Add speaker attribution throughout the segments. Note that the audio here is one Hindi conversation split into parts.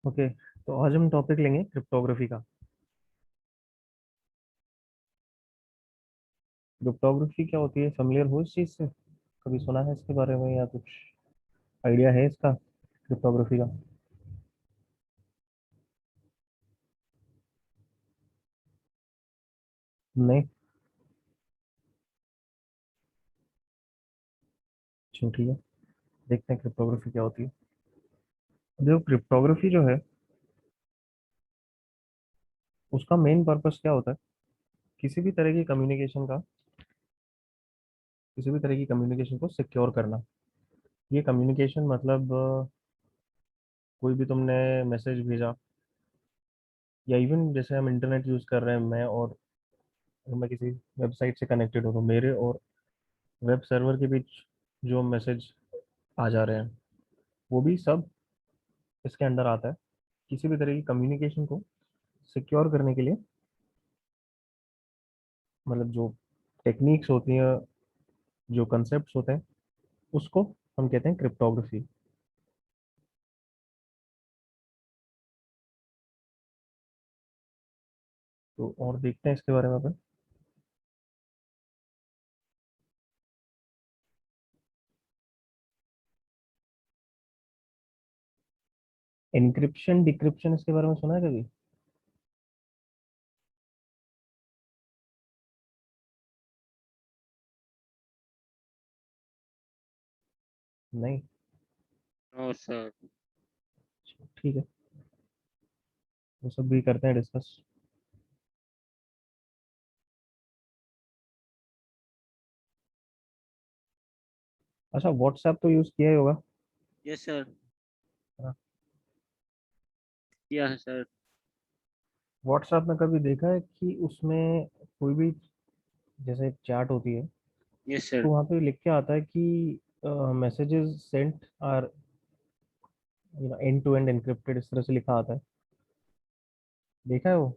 Speaker 1: ओके, तो आज हम टॉपिक लेंगे क्रिप्टोग्राफी का। क्रिप्टोग्राफी क्या होती है, फेमिलियर हो इस चीज से? कभी सुना है इसके बारे में या कुछ आइडिया है इसका, क्रिप्टोग्राफी का? नहीं? चलो ठीक है, देखते हैं क्रिप्टोग्राफी क्या होती है। देखो, क्रिप्टोग्राफी जो है उसका मेन पर्पस क्या होता है? किसी भी तरह की कम्युनिकेशन का, किसी भी तरह की कम्युनिकेशन को सिक्योर करना। ये कम्युनिकेशन मतलब कोई भी तुमने मैसेज भेजा, या इवन जैसे हम इंटरनेट यूज कर रहे हैं, मैं किसी वेबसाइट से कनेक्टेड हूँ, तो मेरे और वेब सर्वर के बीच जो मैसेज आ जा रहे हैं वो भी सब इसके अंडर आता है। किसी भी तरह की कम्युनिकेशन को सिक्योर करने के लिए, मतलब जो टेक्निक्स होती हैं, जो कंसेप्ट्स होते हैं, उसको हम कहते हैं क्रिप्टोग्राफी। तो और देखते हैं इसके बारे में अपन। एनक्रिप्शन डिक्रिप्शन इसके बारे में सुना है कभी? नहीं?
Speaker 2: No sir.
Speaker 1: ठीक है, वो सब भी करते हैं डिस्कस। अच्छा, व्हाट्सएप तो यूज किया ही होगा,
Speaker 2: यस सर।
Speaker 1: है ना?
Speaker 2: किया है सर।
Speaker 1: व्हाट्सएप में कभी देखा है कि उसमें कोई भी, जैसे चैट होती है,
Speaker 2: यस सर।
Speaker 1: तो वहाँ पे लिख के आता है कि messages sent are end to end encrypted, इस तरह से लिखा आता है। देखा है वो?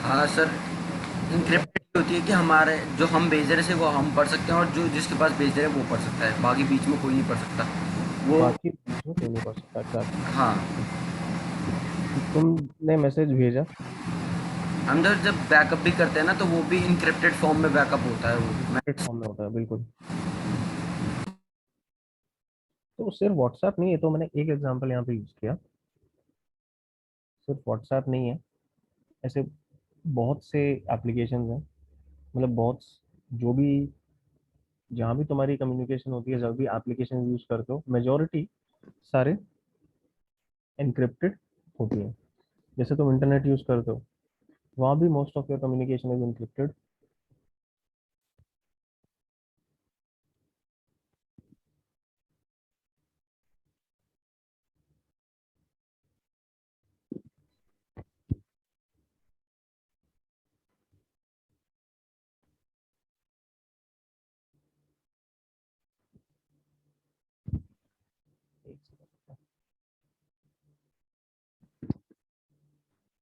Speaker 3: हाँ सर,
Speaker 1: क्या?
Speaker 3: इंक्रिप्टेड होती है कि हमारे जो हम भेज रहे हैं वो हम पढ़ सकते हैं और जो जिसके पास भेज रहे हैं वो पढ़ सकता है, बाकी बीच में कोई नहीं पढ़ सकता वो।
Speaker 1: बाकी बीच में कोई नहीं पढ़ सकता? अच्छा अच्छा।
Speaker 3: हाँ,
Speaker 1: तुमने मैसेज भेजा,
Speaker 3: हम जब बैकअप भी करते हैं ना तो वो भी इंक्रिप्टेड फॉर्म में बैकअप होता है वो।
Speaker 1: एन्क्रिप्टेड फॉर्म में होता है, बिल्कुल। तो सिर्फ व्हाट्सएप नहीं है, तो मैंने एक एग्जांपल यहाँ पे यूज किया। सिर्फ व्हाट्सएप नहीं है, ऐसे बहुत से एप्लीकेशंस हैं, मतलब बहुत, जो भी, जहाँ भी तुम्हारी कम्युनिकेशन होती है, जब भी एप्लीकेशन यूज करते हो, मेजोरिटी सारे एनक्रिप्टेड होती है। जैसे तुम इंटरनेट यूज करते हो, वहाँ भी most of your communication is encrypted.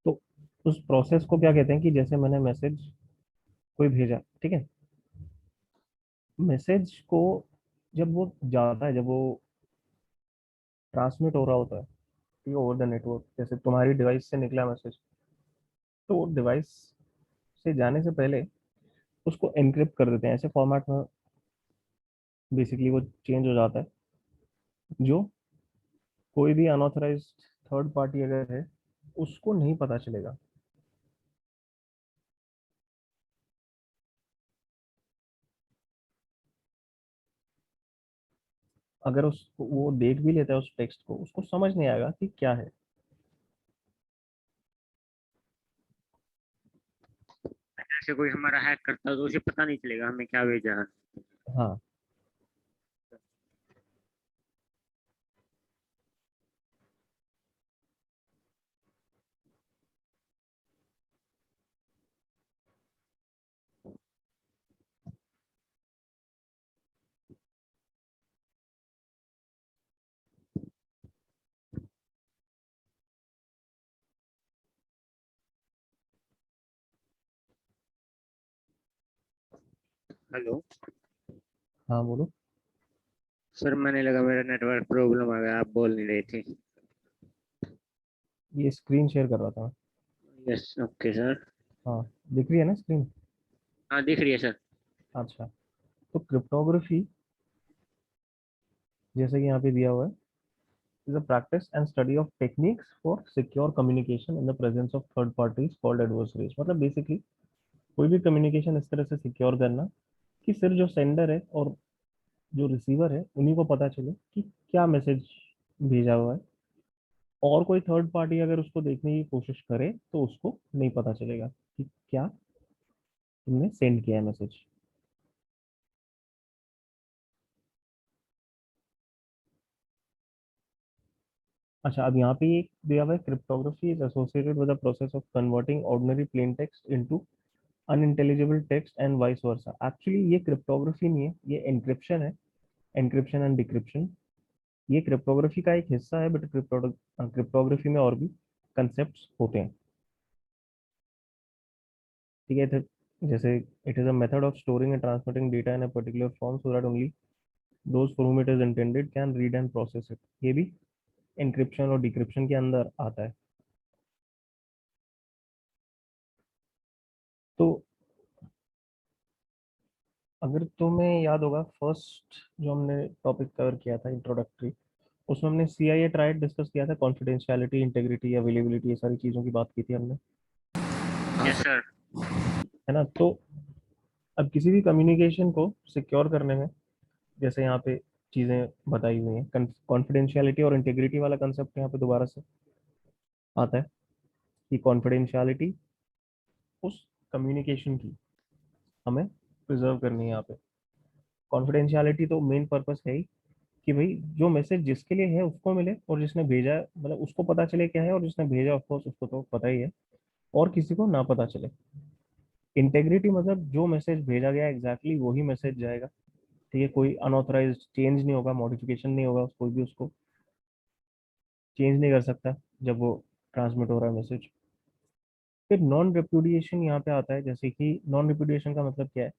Speaker 1: तो उस प्रोसेस को क्या कहते हैं कि जैसे मैंने मैसेज कोई भेजा, ठीक है, मैसेज को जब वो जाता है, जब वो ट्रांसमिट हो रहा होता है ओवर द नेटवर्क, जैसे तुम्हारी डिवाइस से निकला मैसेज, तो वो डिवाइस से जाने से पहले उसको एनक्रिप्ट कर देते हैं ऐसे फॉर्मेट में। बेसिकली वो चेंज हो जाता है, जो कोई भी अनऑथराइज्ड थर्ड पार्टी अगर है, उसको नहीं पता चलेगा। अगर उस वो देख भी लेता है उस टेक्स्ट को, उसको समझ नहीं आएगा कि क्या है।
Speaker 2: जैसे कोई हमारा हैक करता है तो उसे पता नहीं चलेगा हमें क्या भेजा है।
Speaker 1: हाँ।
Speaker 2: हेलो।
Speaker 1: हाँ बोलो।
Speaker 2: सर मैंने लगा मेरा नेटवर्क प्रॉब्लम आ गया, आप बोल नहीं रहे थे।
Speaker 1: ये स्क्रीन शेयर कर रहा था मैं।
Speaker 2: Yes okay sir.
Speaker 1: हाँ, दिख रही है ना स्क्रीन?
Speaker 2: हाँ दिख रही है सर।
Speaker 1: अच्छा, तो क्रिप्टोग्राफी जैसे कि यहाँ पे दिया हुआ है, is a practice and study of techniques for secure communication in the presence of third parties called adversaries. मतलब बेसिकली कोई भी कम्युनिकेशन इस तरह से सिक्योर करना कि सिर्फ जो सेंडर है और जो रिसीवर है उन्हीं को पता चले कि क्या मैसेज भेजा हुआ है, और कोई थर्ड पार्टी अगर उसको देखने की कोशिश करे तो उसको नहीं पता चलेगा कि क्या तुमने सेंड किया है मैसेज। अच्छा, अब यहाँ पे एक दिया हुआ है, cryptography is associated with the process of converting ordinary plain text into unintelligible text and vice versa. Actually ये क्रिप्टोग्राफी नहीं है, ये एनक्रिप्शन है, एनक्रिप्शन एंड डिक्रिप्शन। ये क्रिप्टोग्राफी का एक हिस्सा है, बट क्रिप्टोग्राफी में और भी कंसेप्ट होते हैं। ठीक है, तो जैसे it is a method of storing and transmitting data in a particular form so that only those for whom it is intended can read and process it। ये भी एनक्रिप्शन और डिक्रिप्शन के अंदर आता है। तो अगर तुम्हें याद होगा, फर्स्ट जो हमने टॉपिक कवर किया था इंट्रोडक्टरी, उसमें हमने CIA ट्राइड डिस्कस किया था, कॉन्फिडेंशियलिटी, इंटेग्रिटी, अवेलेबिलिटी, ये सारी चीज़ों की बात की थी हमने,
Speaker 3: हाँ
Speaker 2: यस
Speaker 3: सर।
Speaker 2: सर।
Speaker 1: है ना? तो अब किसी भी कम्युनिकेशन को सिक्योर करने में, जैसे यहाँ पे चीज़ें बताई हुई हैं, कॉन्फिडेंशियलिटी और इंटेग्रिटी वाला कंसेप्ट यहाँ पे दोबारा से आता है कि कॉन्फिडेंशियलिटी उस कम्युनिकेशन की हमें प्रिजर्व करनी है। यहाँ पे कॉन्फिडेंशियलिटी तो मेन पर्पस है ही कि भाई जो मैसेज जिसके लिए है उसको मिले, और जिसने भेजा है मतलब उसको पता चले क्या है, और जिसने भेजा ऑफ कोर्स उसको तो पता ही है, और किसी को ना पता चले। इंटेग्रिटी मतलब जो मैसेज भेजा गया एग्जैक्टली वही मैसेज जाएगा। ठीक है, कोई अनऑथराइज चेंज नहीं होगा, मॉडिफिकेशन नहीं होगा, कोई भी उसको चेंज नहीं कर सकता जब वो ट्रांसमिट हो रहा है मैसेज। फिर नॉन रेपुडिएशन यहाँ पे आता है। जैसे कि नॉन रेपुडिएशन का मतलब क्या है?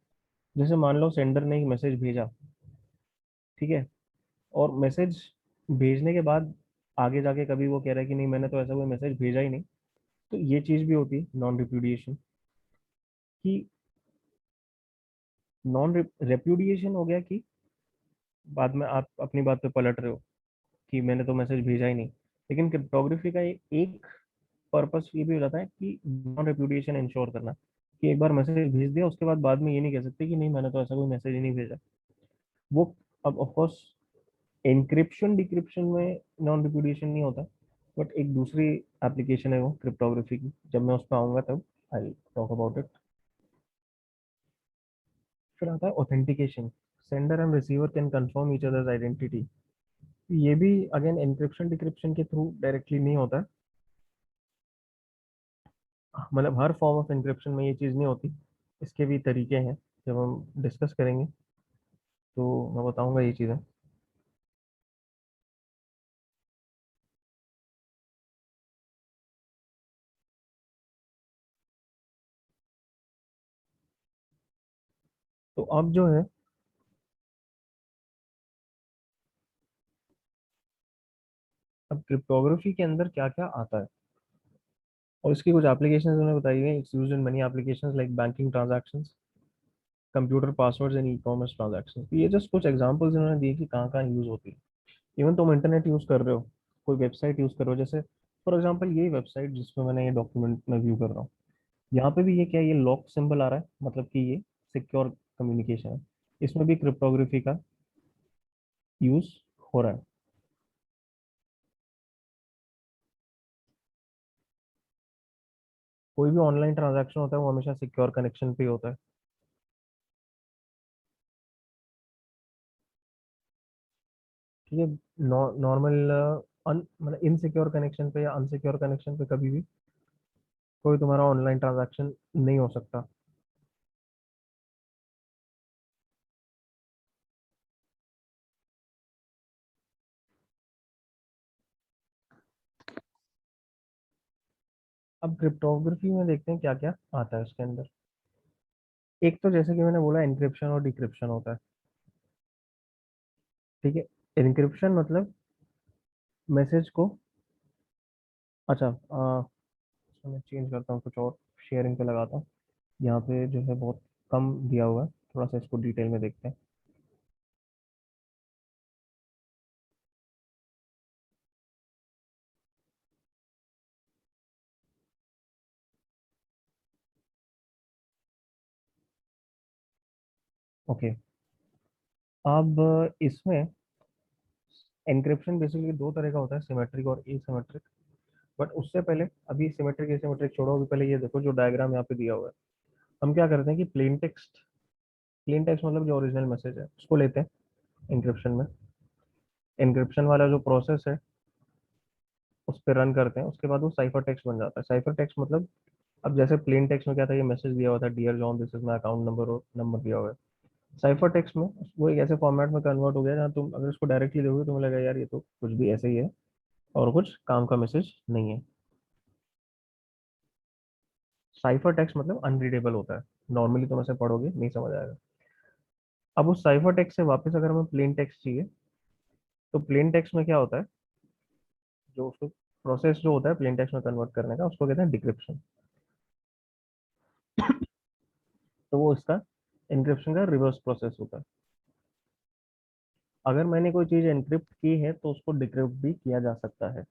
Speaker 1: जैसे मान लो सेंडर ने एक मैसेज भेजा, ठीक है, और मैसेज भेजने के बाद आगे जाके कभी वो कह रहा है कि नहीं मैंने तो ऐसा कोई मैसेज भेजा ही नहीं, तो ये चीज भी होती है नॉन रिप्यूडिएशन की। नॉन रेप्यूडिएशन हो गया कि बाद में आप अपनी बात पे पलट रहे हो कि मैंने तो मैसेज भेजा ही नहीं। लेकिन क्रिप्टोग्राफी का एक पर्पस ये भी हो जाता है कि नॉन रेप्यूडिएशन इंश्योर करना, कि एक बार मैसेज भेज दिया उसके बाद में ये नहीं कह सकते कि नहीं मैंने तो ऐसा कोई मैसेज ही नहीं भेजा। वो अब ऑफ कोर्स एनक्रिप्शन डिक्रिप्शन में नॉन रिप्यूडिएशन नहीं होता, बट एक दूसरी एप्लीकेशन है वो क्रिप्टोग्राफी की, जब मैं उस पर आऊंगा तब आई टॉक अबाउट इट। फिर आता है authentication. Sender and receiver can confirm each others identity. ये भी अगेन एनक्रिप्शन डिक्रिप्शन के थ्रू डायरेक्टली नहीं होता है, मतलब हर फॉर्म ऑफ एनक्रिप्शन में ये चीज़ नहीं होती। इसके भी तरीके हैं, जब हम डिस्कस करेंगे तो मैं बताऊंगा ये चीज़ें। तो अब जो है, अब क्रिप्टोग्राफी के अंदर क्या क्या आता है और इसकी कुछ एप्लीकेशंस उन्होंने बताई हुई हैं। It's used in money applications like banking transactions, computer passwords and e commerce transactions. ये जस्ट कुछ एग्जांपल्स इन्होंने दिए कि कहाँ कहाँ यूज होती है। इवन तुम इंटरनेट यूज कर रहे हो, कोई वेबसाइट यूज कर रहे हो, जैसे फॉर एग्जांपल यही वेबसाइट जिसमें मैंने ये डॉक्यूमेंट में व्यू कर रहा हूँ, यहाँ पे भी ये क्या है, ये लॉक सिंबल आ रहा है, मतलब कि ये सिक्योर कम्युनिकेशन है। इसमें भी क्रिप्टोग्राफी का यूज हो रहा है। कोई भी ऑनलाइन ट्रांजैक्शन होता है वो हमेशा सिक्योर कनेक्शन पे ही होता है। ठीक है, नॉर्मल मतलब इनसिक्योर कनेक्शन पे या अनसिक्योर कनेक्शन पे कभी भी कोई तुम्हारा ऑनलाइन ट्रांजैक्शन नहीं हो सकता। अब क्रिप्टोग्राफी में देखते हैं क्या क्या आता है उसके अंदर। एक तो जैसे कि मैंने बोला एनक्रिप्शन और डिक्रिप्शन होता है। ठीक है, एनक्रिप्शन मतलब मैसेज को अच्छा, इसको मैं चेंज करता हूँ, कुछ और शेयरिंग पे लगाता हूँ। यहाँ पे जो है बहुत कम दिया हुआ है, थोड़ा सा इसको डिटेल में देखते हैं। ओके, अब इसमें एन्क्रिप्शन बेसिकली दो तरह का होता है, सिमेट्रिक और एसिमेट्रिक। बट उससे पहले, अभी सिमेट्रिक एसिमेट्रिक छोड़ो, अभी पहले ये देखो जो डायग्राम यहाँ पे दिया हुआ है। हम क्या करते हैं कि प्लेन टेक्स्ट मतलब जो ओरिजिनल मैसेज है उसको लेते हैं एन्क्रिप्शन में। एन्क्रिप्शन वाला जो प्रोसेस है उस पर रन करते हैं, उसके बाद वो साइफर टेक्स्ट बन जाता है। साइफर टेक्स्ट मतलब, अब जैसे प्लेन टेक्स्ट में क्या था, ये मैसेज दिया हुआ था, dear John this is my account number, और नंबर दिया हुआ है। साइफर टेक्स्ट में वो एक ऐसे फॉर्मेट में कन्वर्ट हो गया जहाँ तुम अगर इसको डायरेक्टली देखोगे तुम्हें लगेगा यार ये तो कुछ भी ऐसे ही है और कुछ काम का मैसेज नहीं है। साइफर टेक्स्ट मतलब अनरीडेबल होता है, नॉर्मली तुम ऐसे पढ़ोगे नहीं समझ आएगा। अब उस साइफर टेक्स्ट से वापस अगर हमें प्लेन टेक्स्ट चाहिए, तो प्लेन टेक्स्ट में क्या होता है, जो उसको प्रोसेस जो होता है प्लेन टेक्स्ट में कन्वर्ट करने का, उसको कहते हैं डिक्रिप्शन। तो वो इसका एन्क्रिप्शन का रिवर्स प्रोसेस होता है। अगर मैंने कोई चीज एनक्रिप्ट की है तो उसको डिक्रिप्ट भी किया जा सकता है।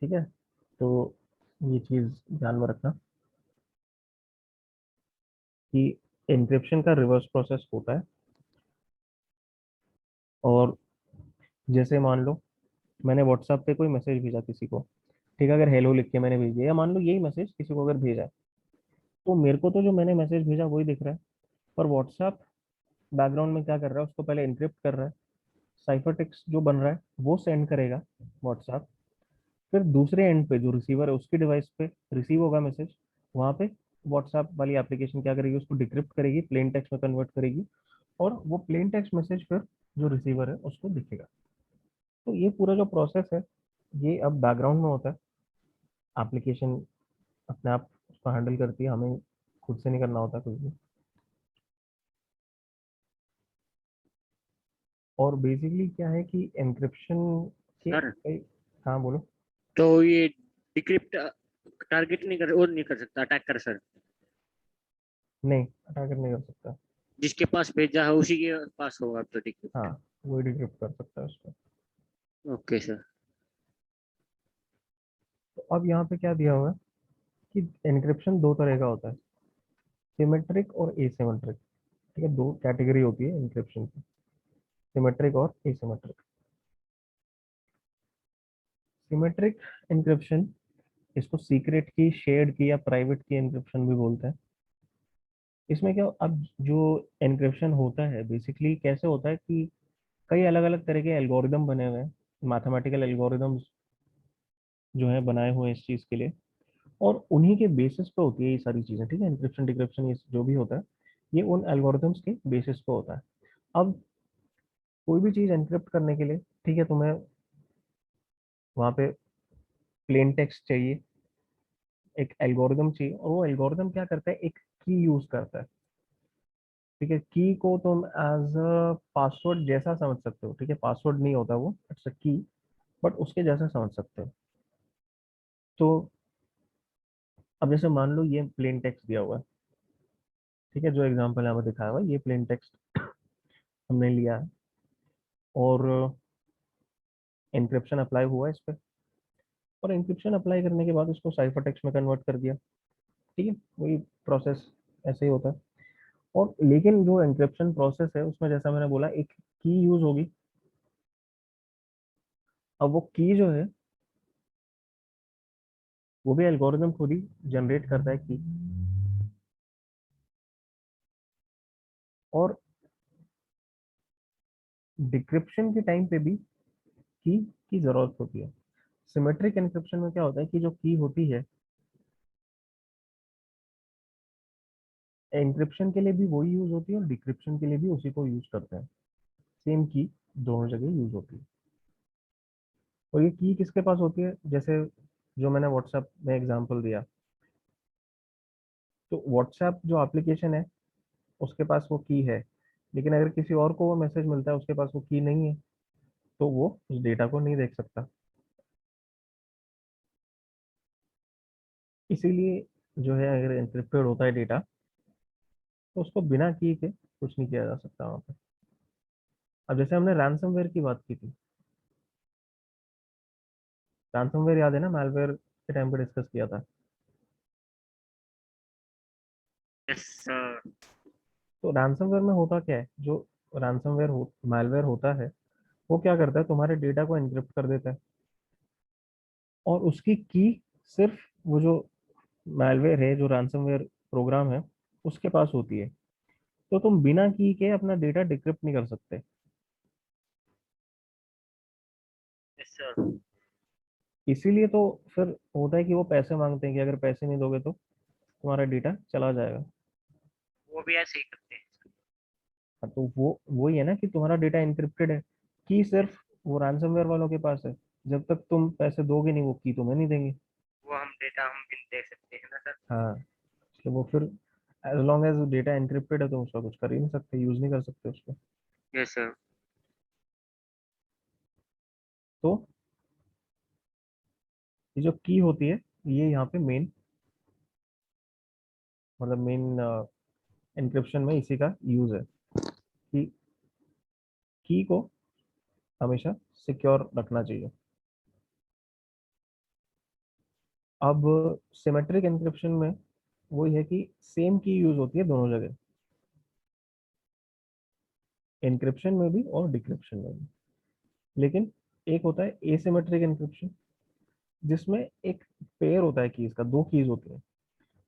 Speaker 1: ठीक है, तो ये चीज ध्यान में रखना कि एन्क्रिप्शन का रिवर्स प्रोसेस होता है। और जैसे मान लो मैंने व्हाट्सएप पे कोई मैसेज भेजा किसी को, ठीक है, अगर हेलो लिख के मैंने भेज दिया, या मान लो यही मैसेज किसी को अगर भेजा है, तो मेरे को तो जो मैंने मैसेज भेजा वही दिख रहा है, पर व्हाट्सएप बैकग्राउंड में क्या कर रहा है, उसको पहले एनक्रिप्ट कर रहा है। साइफर टेक्स्ट जो बन रहा है वो सेंड करेगा व्हाट्सएप, फिर दूसरे एंड पे जो रिसीवर है उसकी डिवाइस पे रिसीव होगा मैसेज, वहां पे व्हाट्सएप वाली एप्लीकेशन क्या करेगी, उसको डिक्रिप्ट करेगी, प्लेन टेक्स्ट में कन्वर्ट करेगी, और वो प्लेन टेक्स्ट मैसेज फिर जो रिसीवर है उसको दिखेगा। तो ये पूरा जो प्रोसेस है ये अब बैकग्राउंड में होता है, एप्लीकेशन अपने आप उसको हैंडल करती है, हमें खुद से नहीं करना होता कुछ भी। और बेसिकली क्या है कि एन्क्रिप्शन के
Speaker 2: सर,
Speaker 1: कई, हाँ बोलो।
Speaker 2: तो ये डिक्रिप्ट टारगेट नहीं कर और नहीं कर सकता अटैक कर सर?
Speaker 1: नहीं, अटैकर नहीं कर सकता।
Speaker 2: जिसके पास भेजा है उसी के पास होगा तो
Speaker 1: हाँ,
Speaker 2: डिक्रिप्ट।
Speaker 1: वही डिक्रिप्ट कर सकता है उसको।
Speaker 2: Okay sir.
Speaker 1: तो अब यहाँ पे क्या दिया हुआ है कि एन्क्रिप्शन दो तरह का होता है, सिमेट्रिक और एसिमेट्रिक। ठीक है, दो कैटेगरी होती है एन्क्रिप्शन की, सिमेट्रिक और एसिमेट्रिक। सिमेट्रिक एन्क्रिप्शन, इसको सीक्रेट की, शेयर्ड की या प्राइवेट की एन्क्रिप्शन भी बोलते हैं। इसमें क्या, अब जो एन्क्रिप्शन होता है बेसिकली कैसे होता है कि कई अलग अलग तरह के एल्गोरिदम बने हुए हैं, मैथमेटिकल एल्गोरिदम्स जो है बनाए हुए हैं इस चीज़ के लिए, और उन्हीं के बेसिस पे होती है ये सारी चीज़ें। ठीक है, एन्क्रिप्शन डिक्रिप्शन ये जो भी होता है ये उन एल्गोरिदम्स के बेसिस पे होता है। अब कोई भी चीज़ एन्क्रिप्ट करने के लिए, ठीक है, तुम्हें वहाँ पे प्लेन टेक्स्ट चाहिए, एक एल्गोरिदम चाहिए, और वो एल्गोरिदम क्या करता है, एक की यूज करता है। ठीक है, की को तुम एज अ पासवर्ड जैसा समझ सकते हो, ठीक है, पासवर्ड नहीं होता वो, इट्स अ की, बट उसके जैसा समझ सकते हो। तो अब जैसे मान लो ये प्लेन टेक्स्ट दिया हुआ है, ठीक है, जो एग्जांपल यहाँ पे दिखाया हुआ है ये प्लेन टेक्स्ट हमने लिया है, और एन्क्रिप्शन अप्लाई हुआ है इस पर, और एन्क्रिप्शन अप्लाई करने के बाद उसको साइफर टेक्स्ट में कन्वर्ट कर दिया। ठीक है, वही प्रोसेस ऐसे ही होता है। और लेकिन जो एन्क्रिप्शन प्रोसेस है उसमें जैसा मैंने बोला एक की यूज होगी। अब वो की जो है वो भी एल्गोरिदम खुद ही जनरेट करता है की, और डिक्रिप्शन के टाइम पे भी की जरूरत होती है। सिमेट्रिक एन्क्रिप्शन में क्या होता है कि जो की होती है एन्क्रिप्शन के लिए भी वही यूज होती है और डिक्रिप्शन के लिए भी उसी को यूज करते हैं, सेम की दोनों जगह यूज होती है। और ये की किसके पास होती है, जैसे जो मैंने व्हाट्सएप में एग्जांपल दिया, तो व्हाट्सएप जो एप्लीकेशन है उसके पास वो की है, लेकिन अगर किसी और को वो मैसेज मिलता है उसके पास वो की नहीं है, तो वो उस डेटा को नहीं देख सकता। इसीलिए जो है अगर एंक्रिप्टेड होता है डेटा तो उसको बिना की के कुछ नहीं किया जा सकता वहाँ पे। अब जैसे हमने रैंसमवेयर की बात की थी, रैंसमवेयर याद है ना, मैलवेयर के टाइम पे डिस्कस किया था।
Speaker 2: Yes sir.
Speaker 1: तो रैंसमवेयर में होता क्या है, जो रैंसमवेयर मैलवेयर होता है, वो क्या करता है, तुम्हारे डेटा को एन्क्रिप्ट कर देता है, और उसकी की सिर्फ वो जो मैलवेयर है, जो रैंसमवेयर प्रोग्राम है, उसके पास होती है। तो तुम बिना की के अपना डेटा डिक्रिप्ट नहीं कर सकते।
Speaker 2: Yes sir.
Speaker 1: इसीलिए तो फिर होता है कि वो पैसे मांगते हैं कि अगर पैसे नहीं दोगे तो तुम्हारा डेटा चला जाएगा।
Speaker 2: वो भी ऐसे ही करते हैं।
Speaker 1: हाँ, तो वो वही है ना कि तुम्हारा डेटा एन्क्रिप्टेड है, की सिर्फ वो रैंसमवेयर वालों के पास है। जब तक तुम पैसे दोगे नहीं, वो की तुम्हें नहीं देंगे।
Speaker 2: वो हम डेटा हम भी नहीं दे सकते हैं ना सर।
Speaker 1: हाँ, तो वो फिर as long as data encrypted है तो उसका कुछ कर ही नहीं सकते, यूज नहीं कर सकते उसको।
Speaker 2: Yes sir.
Speaker 1: तो ये जो की होती है, ये यहाँ पे मेन, मतलब मेन एन्क्रिप्शन में इसी का यूज है कि की को हमेशा सिक्योर रखना चाहिए। अब सिमेट्रिक एन्क्रिप्शन में वही है कि सेम की यूज होती है दोनों जगह, एन्क्रिप्शन में भी और डिक्रिप्शन में भी। लेकिन एक होता है एसिमेट्रिक एन्क्रिप्शन, जिसमें एक पेयर होता है कीज का, दो कीज होती है।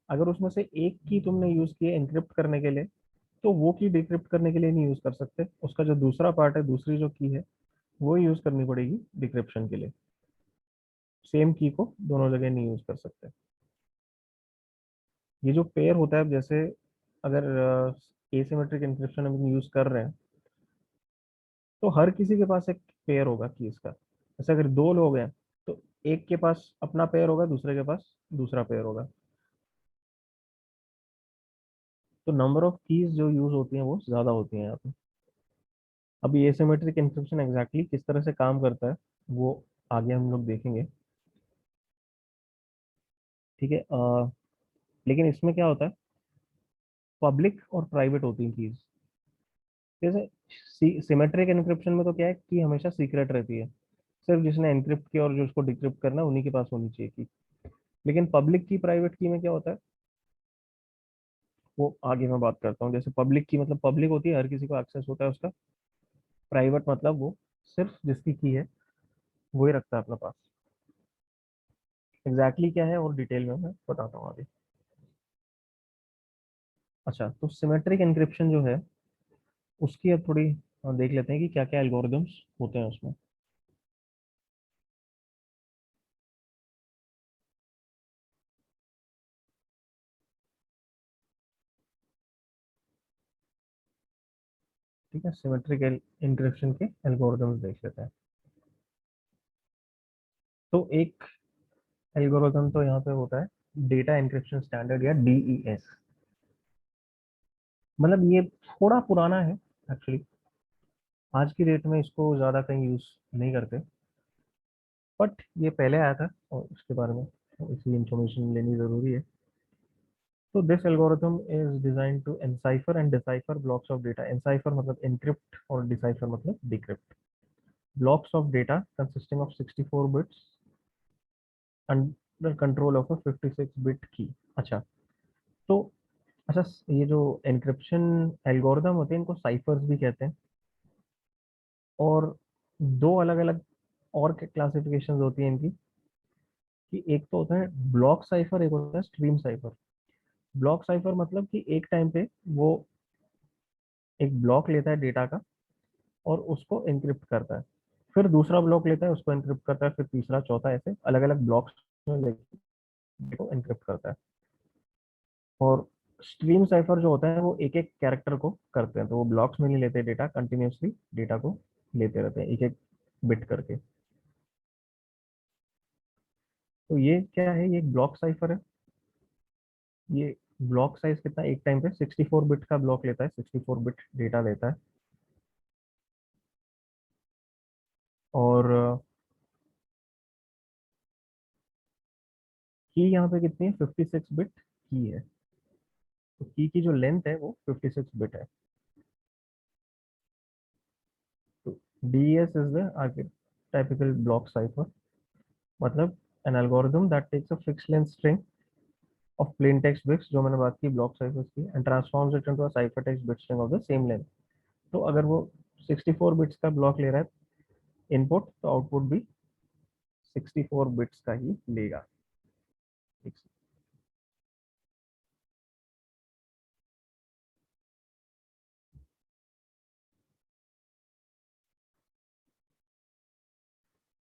Speaker 1: अगर उसमें से एक की तुमने यूज की है एन्क्रिप्ट करने के लिए, तो वो की डिक्रिप्ट करने के लिए नहीं यूज कर सकते, उसका जो दूसरा पार्ट है, दूसरी जो की है, वो यूज करनी पड़ेगी डिक्रिप्शन के लिए। सेम की को दोनों जगह नहीं यूज कर सकते। ये जो पेयर होता है, अब जैसे अगर एसिमेट्रिक एन्क्रिप्शन हम यूज कर रहे हैं, तो हर किसी के पास एक पेयर होगा कीज का। जैसे अगर दो लोग हैं तो एक के पास अपना पेयर होगा, दूसरे के पास दूसरा पेयर होगा। तो नंबर ऑफ कीज जो यूज होती हैं वो ज्यादा होती हैं यहाँ पे। अभी एसिमेट्रिक एन्क्रिप्शन एग्जैक्टली किस तरह से काम करता है, वो आगे हम लोग देखेंगे। ठीक है, लेकिन इसमें क्या होता है, पब्लिक और प्राइवेट होती हैं कीज। जैसे सिमेट्रिक एन्क्रिप्शन में तो क्या है कि हमेशा सीक्रेट रहती है, सिर्फ जिसने एनक्रिप्ट किया और जो उसको डिक्रिप्ट करना है उन्हीं के पास होनी चाहिए की। लेकिन पब्लिक की प्राइवेट की में क्या होता है, वो आगे मैं बात करता हूँ। जैसे पब्लिक की मतलब पब्लिक होती है, हर किसी को एक्सेस होता है उसका। प्राइवेट मतलब वो सिर्फ जिसकी की है वही रखता है अपने पास। एग्जैक्टली क्या है और डिटेल में मैं बताता हूँ आगे। अच्छा, तो सिमेट्रिक एन्क्रिप्शन जो है उसकी अब थोड़ी देख लेते हैं कि क्या क्या एल्गोरिदम्स होते हैं उसमें। ठीक है, सिमेट्रिक एन्क्रिप्शन के एल्गोरिदम्स देख लेते हैं। तो एक एल्गोरिदम तो यहाँ पे होता है डेटा एन्क्रिप्शन स्टैंडर्ड या डीईएस। मतलब ये थोड़ा पुराना है एक्चुअली, आज की डेट में इसको ज़्यादा कहीं यूज़ नहीं करते, बट ये पहले आया था और इसके बारे में इसकी इंफॉर्मेशन लेनी ज़रूरी है। तो this algorithm is design to encipher and decipher blocks of data. Encipher मतलब एनक्रिप्ट और डिसाइफर मतलब decrypt blocks of data consisting of 64 bits under control of a 56 bit की। अच्छा, तो अच्छा, ये जो एन्क्रिप्शन एल्गोरिदम होते हैं इनको साइफर्स भी कहते हैं। और दो अलग अलग और क्लासिफिकेशन होती हैं इनकी, कि एक तो होता है ब्लॉक साइफर, एक होता है स्ट्रीम साइफर। ब्लॉक साइफर मतलब कि एक टाइम पे वो एक ब्लॉक लेता है डेटा का और उसको एन्क्रिप्ट करता है, फिर दूसरा ब्लॉक लेता है उसको एन्क्रिप्ट करता है, फिर तीसरा चौथा, ऐसे अलग अलग ब्लॉक्स में लेके को एन्क्रिप्ट करता है। और स्ट्रीम साइफर जो होता है वो एक एक कैरेक्टर को करते हैं, तो वो ब्लॉक्स में नहीं लेते डेटा, कंटिन्यूसली डेटा को लेते रहते हैं एक एक बिट करके। तो ये क्या है, ये एक ब्लॉक साइफर है। ये ब्लॉक साइज कितना, एक टाइम पे 64 बिट का ब्लॉक लेता है, 64 बिट डेटा लेता है। और की यहाँ पे कितनी है, 56 बिट की है। तो की जो लेंथ है वो 56 बिट है। तो DES is the archetypal block cipher, मतलब an algorithm that takes a fixed length string of plain text bits, जो मैंने बात की ब्लॉक साइफर्स की, and transforms it into a cipher text bit string of the same length. तो अगर वो 64 बिट्स का ब्लॉक ले रहा है इनपुट, तो आउटपुट भी 64 बिट्स का ही लेगा। ठीक है।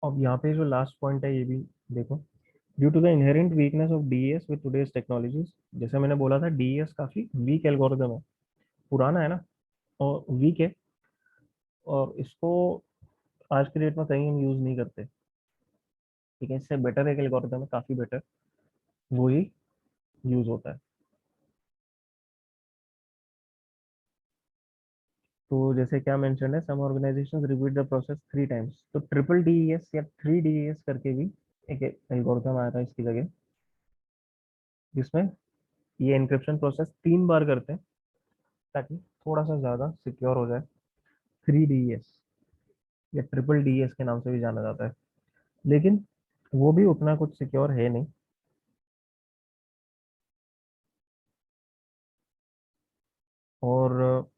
Speaker 1: अब यहाँ पे जो लास्ट पॉइंट है ये भी देखो, due to the inherent weakness of DES with today's technologies, जैसे मैंने बोला था डीएस काफी वीक एल्गोरिदम है, पुराना है ना, और वीक है, और इसको आज के डेट में कहीं हम यूज नहीं करते। ठीक है, इससे बेटर एक एल्गोरिदम है, काफी बेटर, वो ही यूज होता है। तो जैसे क्या मेंशन है, some organisations repeat the process 3 times, तो ट्रिपल डीईएस या 3 डीईएस करके भी एक एल्गोरिथम आया था इसकी जगह, जिसमें ये एन्क्रिप्शन प्रोसेस 3 बार करते हैं ताकि थोड़ा सा ज्यादा सिक्योर हो जाए। 3 डीईएस या ट्रिपल डीईएस के नाम से भी जाना जाता है, लेकिन वो भी उतना कुछ सिक्योर है नहीं। और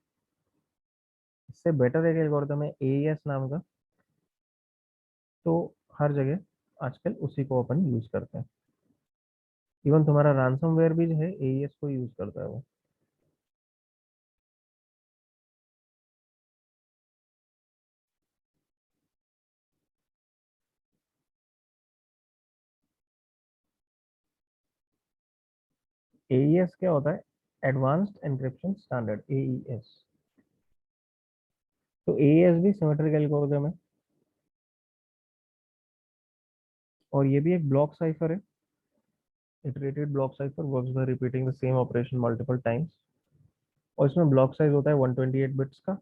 Speaker 1: इससे बेटर एक एल्गोरिथम है एईएस नाम का, तो हर जगह आजकल उसी को अपन यूज करते हैं। इवन तुम्हारा रैंसमवेयर भी जो है एईएस को यूज करता है वो। एईएस क्या होता है, एडवांस्ड एन्क्रिप्शन स्टैंडर्ड, एईएस। तो एईएस भी सिमेट्रिक एल्गोरिथम है, और ये भी एक ब्लॉक साइफर है। Iterated block cipher works by repeating the same operation multiple times, और इसमें ब्लॉक साइज होता है 128 बिट्स का,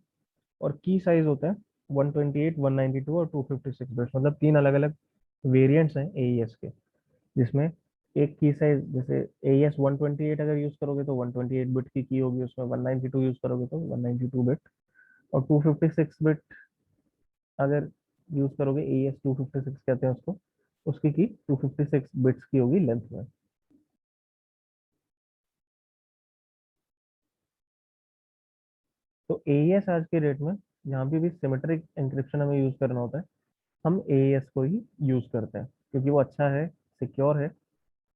Speaker 1: और की साइज होता है 128, 192 और 256 बिट्स, मतलब 3 अलग अलग वेरिएंट्स हैं एईएस के, जिसमें एक की साइज, जैसे एईएस 128 अगर यूज करोगे तो 128 बिट की होगी, उसमें 192 यूज करोगे तो 192 बिट, और 256 बिट अगर यूज करोगे, एईएस 256 कहते हैं उसको, उसकी की 256 बिट्स की होगी लेंथ में। तो एईएस आज के डेट में जहाँ भी सिमेट्रिक एंक्रिप्शन हमें यूज करना होता है, हम एईएस को ही यूज करते हैं, क्योंकि वो अच्छा है, सिक्योर है,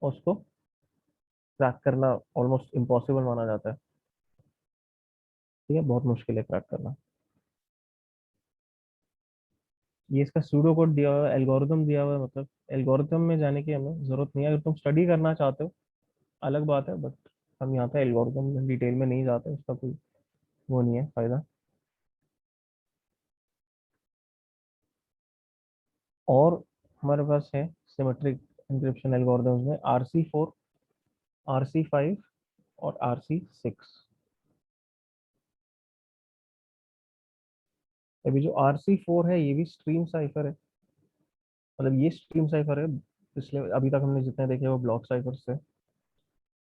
Speaker 1: और उसको क्रैक करना ऑलमोस्ट इम्पॉसिबल माना जाता है। ठीक है, बहुत मुश्किल है क्रैक करना। ये इसका सूडो कोड दिया हुआ है, एल्गोरिथम दिया हुआ है, मतलब एल्गोरिथम में जाने की हमें जरूरत नहीं है। अगर तुम स्टडी करना चाहते हो अलग बात है, बट हम यहाँ पे एल्गोरिथम में डिटेल में नहीं जाते, उसका कोई वो नहीं है फायदा। और हमारे पास है सिमेट्रिक इंक्रिप्शन एल्गोरिथम्स में RC4, RC5 और RC6। अभी जो RC4 है ये भी स्ट्रीम साइफर है, मतलब ये स्ट्रीम साइफर है, पिछले अभी तक हमने जितने देखे वो ब्लॉक साइफर से।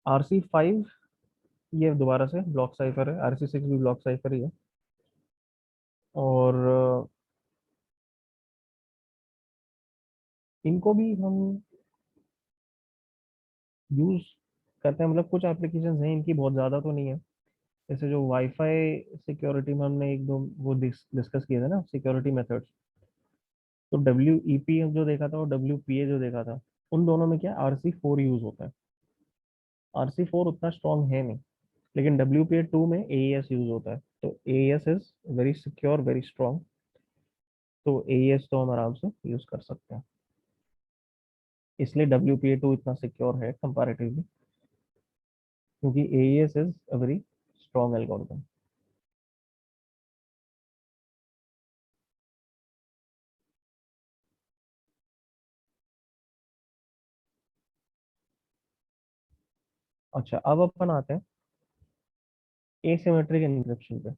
Speaker 1: RC5 ये दोबारा से ब्लॉक साइफर है, RC6 भी ब्लॉक साइफर ही है। और इनको भी हम यूज करते हैं, मतलब कुछ एप्लीकेशन हैं इनकी, बहुत ज़्यादा तो नहीं है। जैसे जो वाईफाई सिक्योरिटी में हमने एक दो वो डिस्कस किए थे ना, सिक्योरिटी मेथड्स, तो WEP जो देखा था और WPA जो देखा था, उन दोनों में क्या RC4 यूज होता है। RC4 उतना स्ट्रॉन्ग है नहीं, लेकिन WPA2 में AES यूज होता है, तो AES is very secure, very strong, तो AES तो हम आराम से यूज कर सकते हैं, इसलिए WPA2 इतना सिक्योर है कंपैरेटिवली, क्योंकि AES is a very strong algorithm. अच्छा, अब अपन आते हैं एसिमेट्रिक एन्क्रिप्शन पे।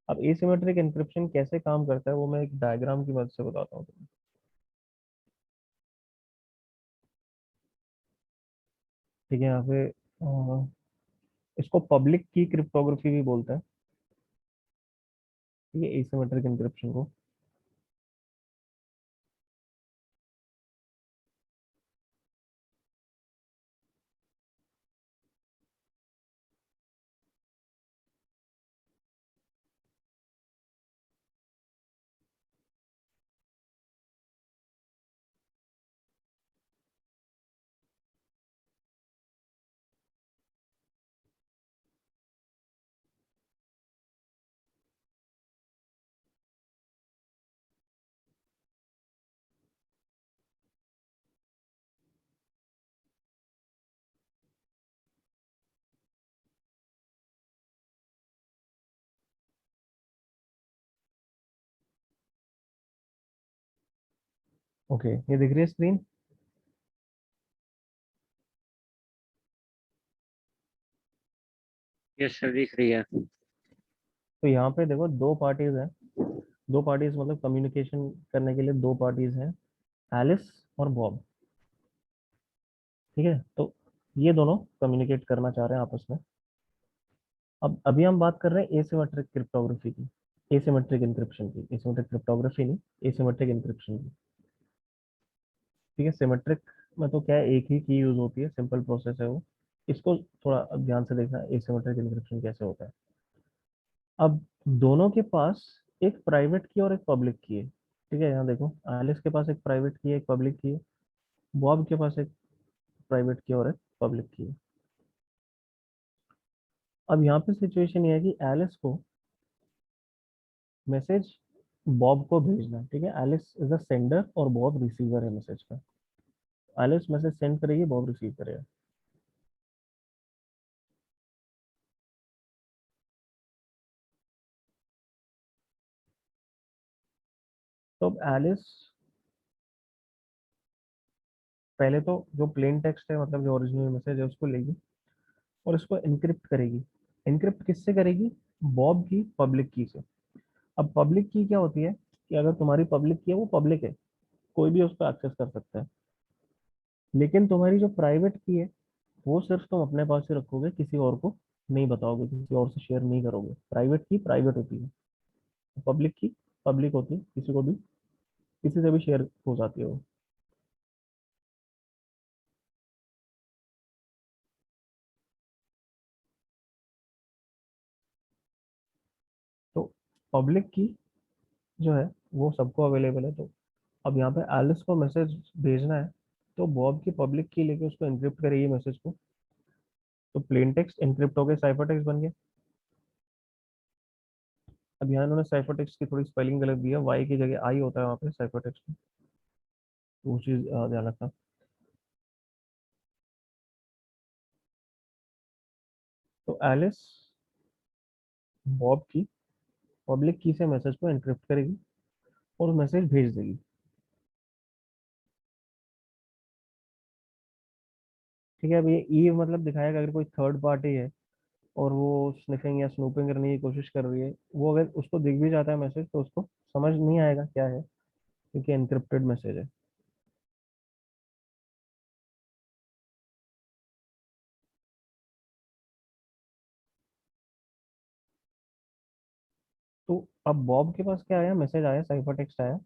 Speaker 1: अब एसिमेट्रिक एन्क्रिप्शन कैसे काम करता है वो मैं एक डायग्राम की मदद से बताता हूँ तुम्हें। ठीक है, यहाँ पे इसको पब्लिक की क्रिप्टोग्राफी भी बोलते हैं, ठीक है, एसिमेट्रिक एन्क्रिप्शन को। ओके, ये दिख रही है स्क्रीन?
Speaker 2: यस सर, दिख रही है।
Speaker 1: तो यहाँ पे देखो दो पार्टीज हैं, दो पार्टीज मतलब कम्युनिकेशन करने के लिए दो पार्टीज हैं, एलिस और बॉब। ठीक है, तो ये दोनों कम्युनिकेट करना चाह रहे हैं आपस में। अब अभी हम बात कर रहे हैं एसिमेट्रिक क्रिप्टोग्राफी की, एसिमेट्रिक एन्क्रिप्शन की, एसिमेट्रिक क्रिप्टोग्राफी नहीं, एसिमेट्रिक एन्क्रिप्शन की। ठीक है, सिमेट्रिक में तो क्या है, एक ही की यूज होती है, सिंपल प्रोसेस है वो। इसको थोड़ा अब ध्यान से देखना, एसिमेट्रिक एन्क्रिप्शन कैसे होता है। अब दोनों के पास एक प्राइवेट की और एक पब्लिक की है। ठीक है, यहाँ देखो, एलिस के पास एक प्राइवेट की है, एक पब्लिक की है। बॉब के पास एक प्राइवेट की और एक पब्लिक की है। अब यहाँ पे सिचुएशन ये है कि एलिस को मैसेज बॉब को भेजना है। ठीक है, एलिस इज द सेंडर और बॉब रिसीवर है मैसेज का। एलिस मैसेज सेंड करेगी, बॉब रिसीव करेगा। तो अब एलिस पहले तो जो प्लेन टेक्स्ट है, मतलब जो ओरिजिनल मैसेज है, उसको लेगी और उसको एनक्रिप्ट करेगी। एनक्रिप्ट किससे करेगी? बॉब की पब्लिक की से। अब पब्लिक की क्या होती है कि अगर तुम्हारी पब्लिक की है, वो पब्लिक है, कोई भी उस पर एक्सेस कर सकता है। लेकिन तुम्हारी जो प्राइवेट की है, वो सिर्फ तुम अपने पास ही रखोगे, किसी और को नहीं बताओगे, किसी और से शेयर नहीं करोगे। प्राइवेट की प्राइवेट होती है, पब्लिक की पब्लिक होती है, किसी को भी किसी से भी शेयर हो जाती है वो। तो पब्लिक की जो है वो सबको अवेलेबल है। तो अब यहाँ पे एलिस को मैसेज भेजना है, तो बॉब की पब्लिक की लेके उसको एनक्रिप्ट करेगी मैसेज को। तो प्लेन टेक्स्ट एनक्रिप्ट हो गया, साइफर टेक्स्ट बन गया। अब यहाँ इन्होंने साइफर टेक्स्ट की थोड़ी स्पेलिंग गलत दी है, वाई की जगह आई होता है वहाँ पे साइफर टेक्स्ट में, तो वो चीज़ ध्यान रखना। तो एलिस बॉब की पब्लिक की से मैसेज को एनक्रिप्ट करेगी और मैसेज भेज देगी। ठीक है, अब ये ई मतलब दिखाएगा अगर कोई थर्ड पार्टी है और वो स्निफिंग या स्नूपिंग करने की कोशिश कर रही है, वो अगर उसको दिख भी जाता है मैसेज, तो उसको समझ नहीं आएगा क्या है, क्योंकि एनक्रिप्टेड मैसेज है। तो अब बॉब के पास क्या आया, मैसेज आया, साइफर टेक्स्ट आया।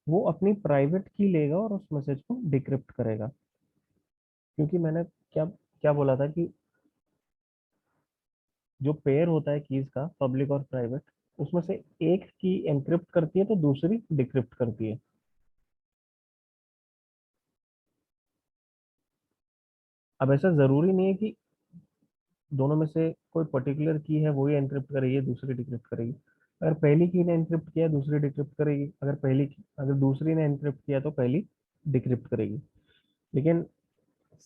Speaker 1: वो अपनी प्राइवेट की लेगा और उस मैसेज को डिक्रिप्ट करेगा। क्योंकि मैंने क्या क्या बोला था कि जो पेयर होता है कीज का, पब्लिक और प्राइवेट, उसमें से एक की एनक्रिप्ट करती है तो दूसरी डिक्रिप्ट करती है। अब ऐसा जरूरी नहीं है कि दोनों में से कोई पर्टिकुलर की है वही एनक्रिप्ट करेगी, दूसरी डिक्रिप्ट करेगी। अगर पहली की ने एनक्रिप्ट किया दूसरी डिक्रिप्ट करेगी, अगर दूसरी ने एनक्रिप्ट किया तो पहली डिक्रिप्ट करेगी। लेकिन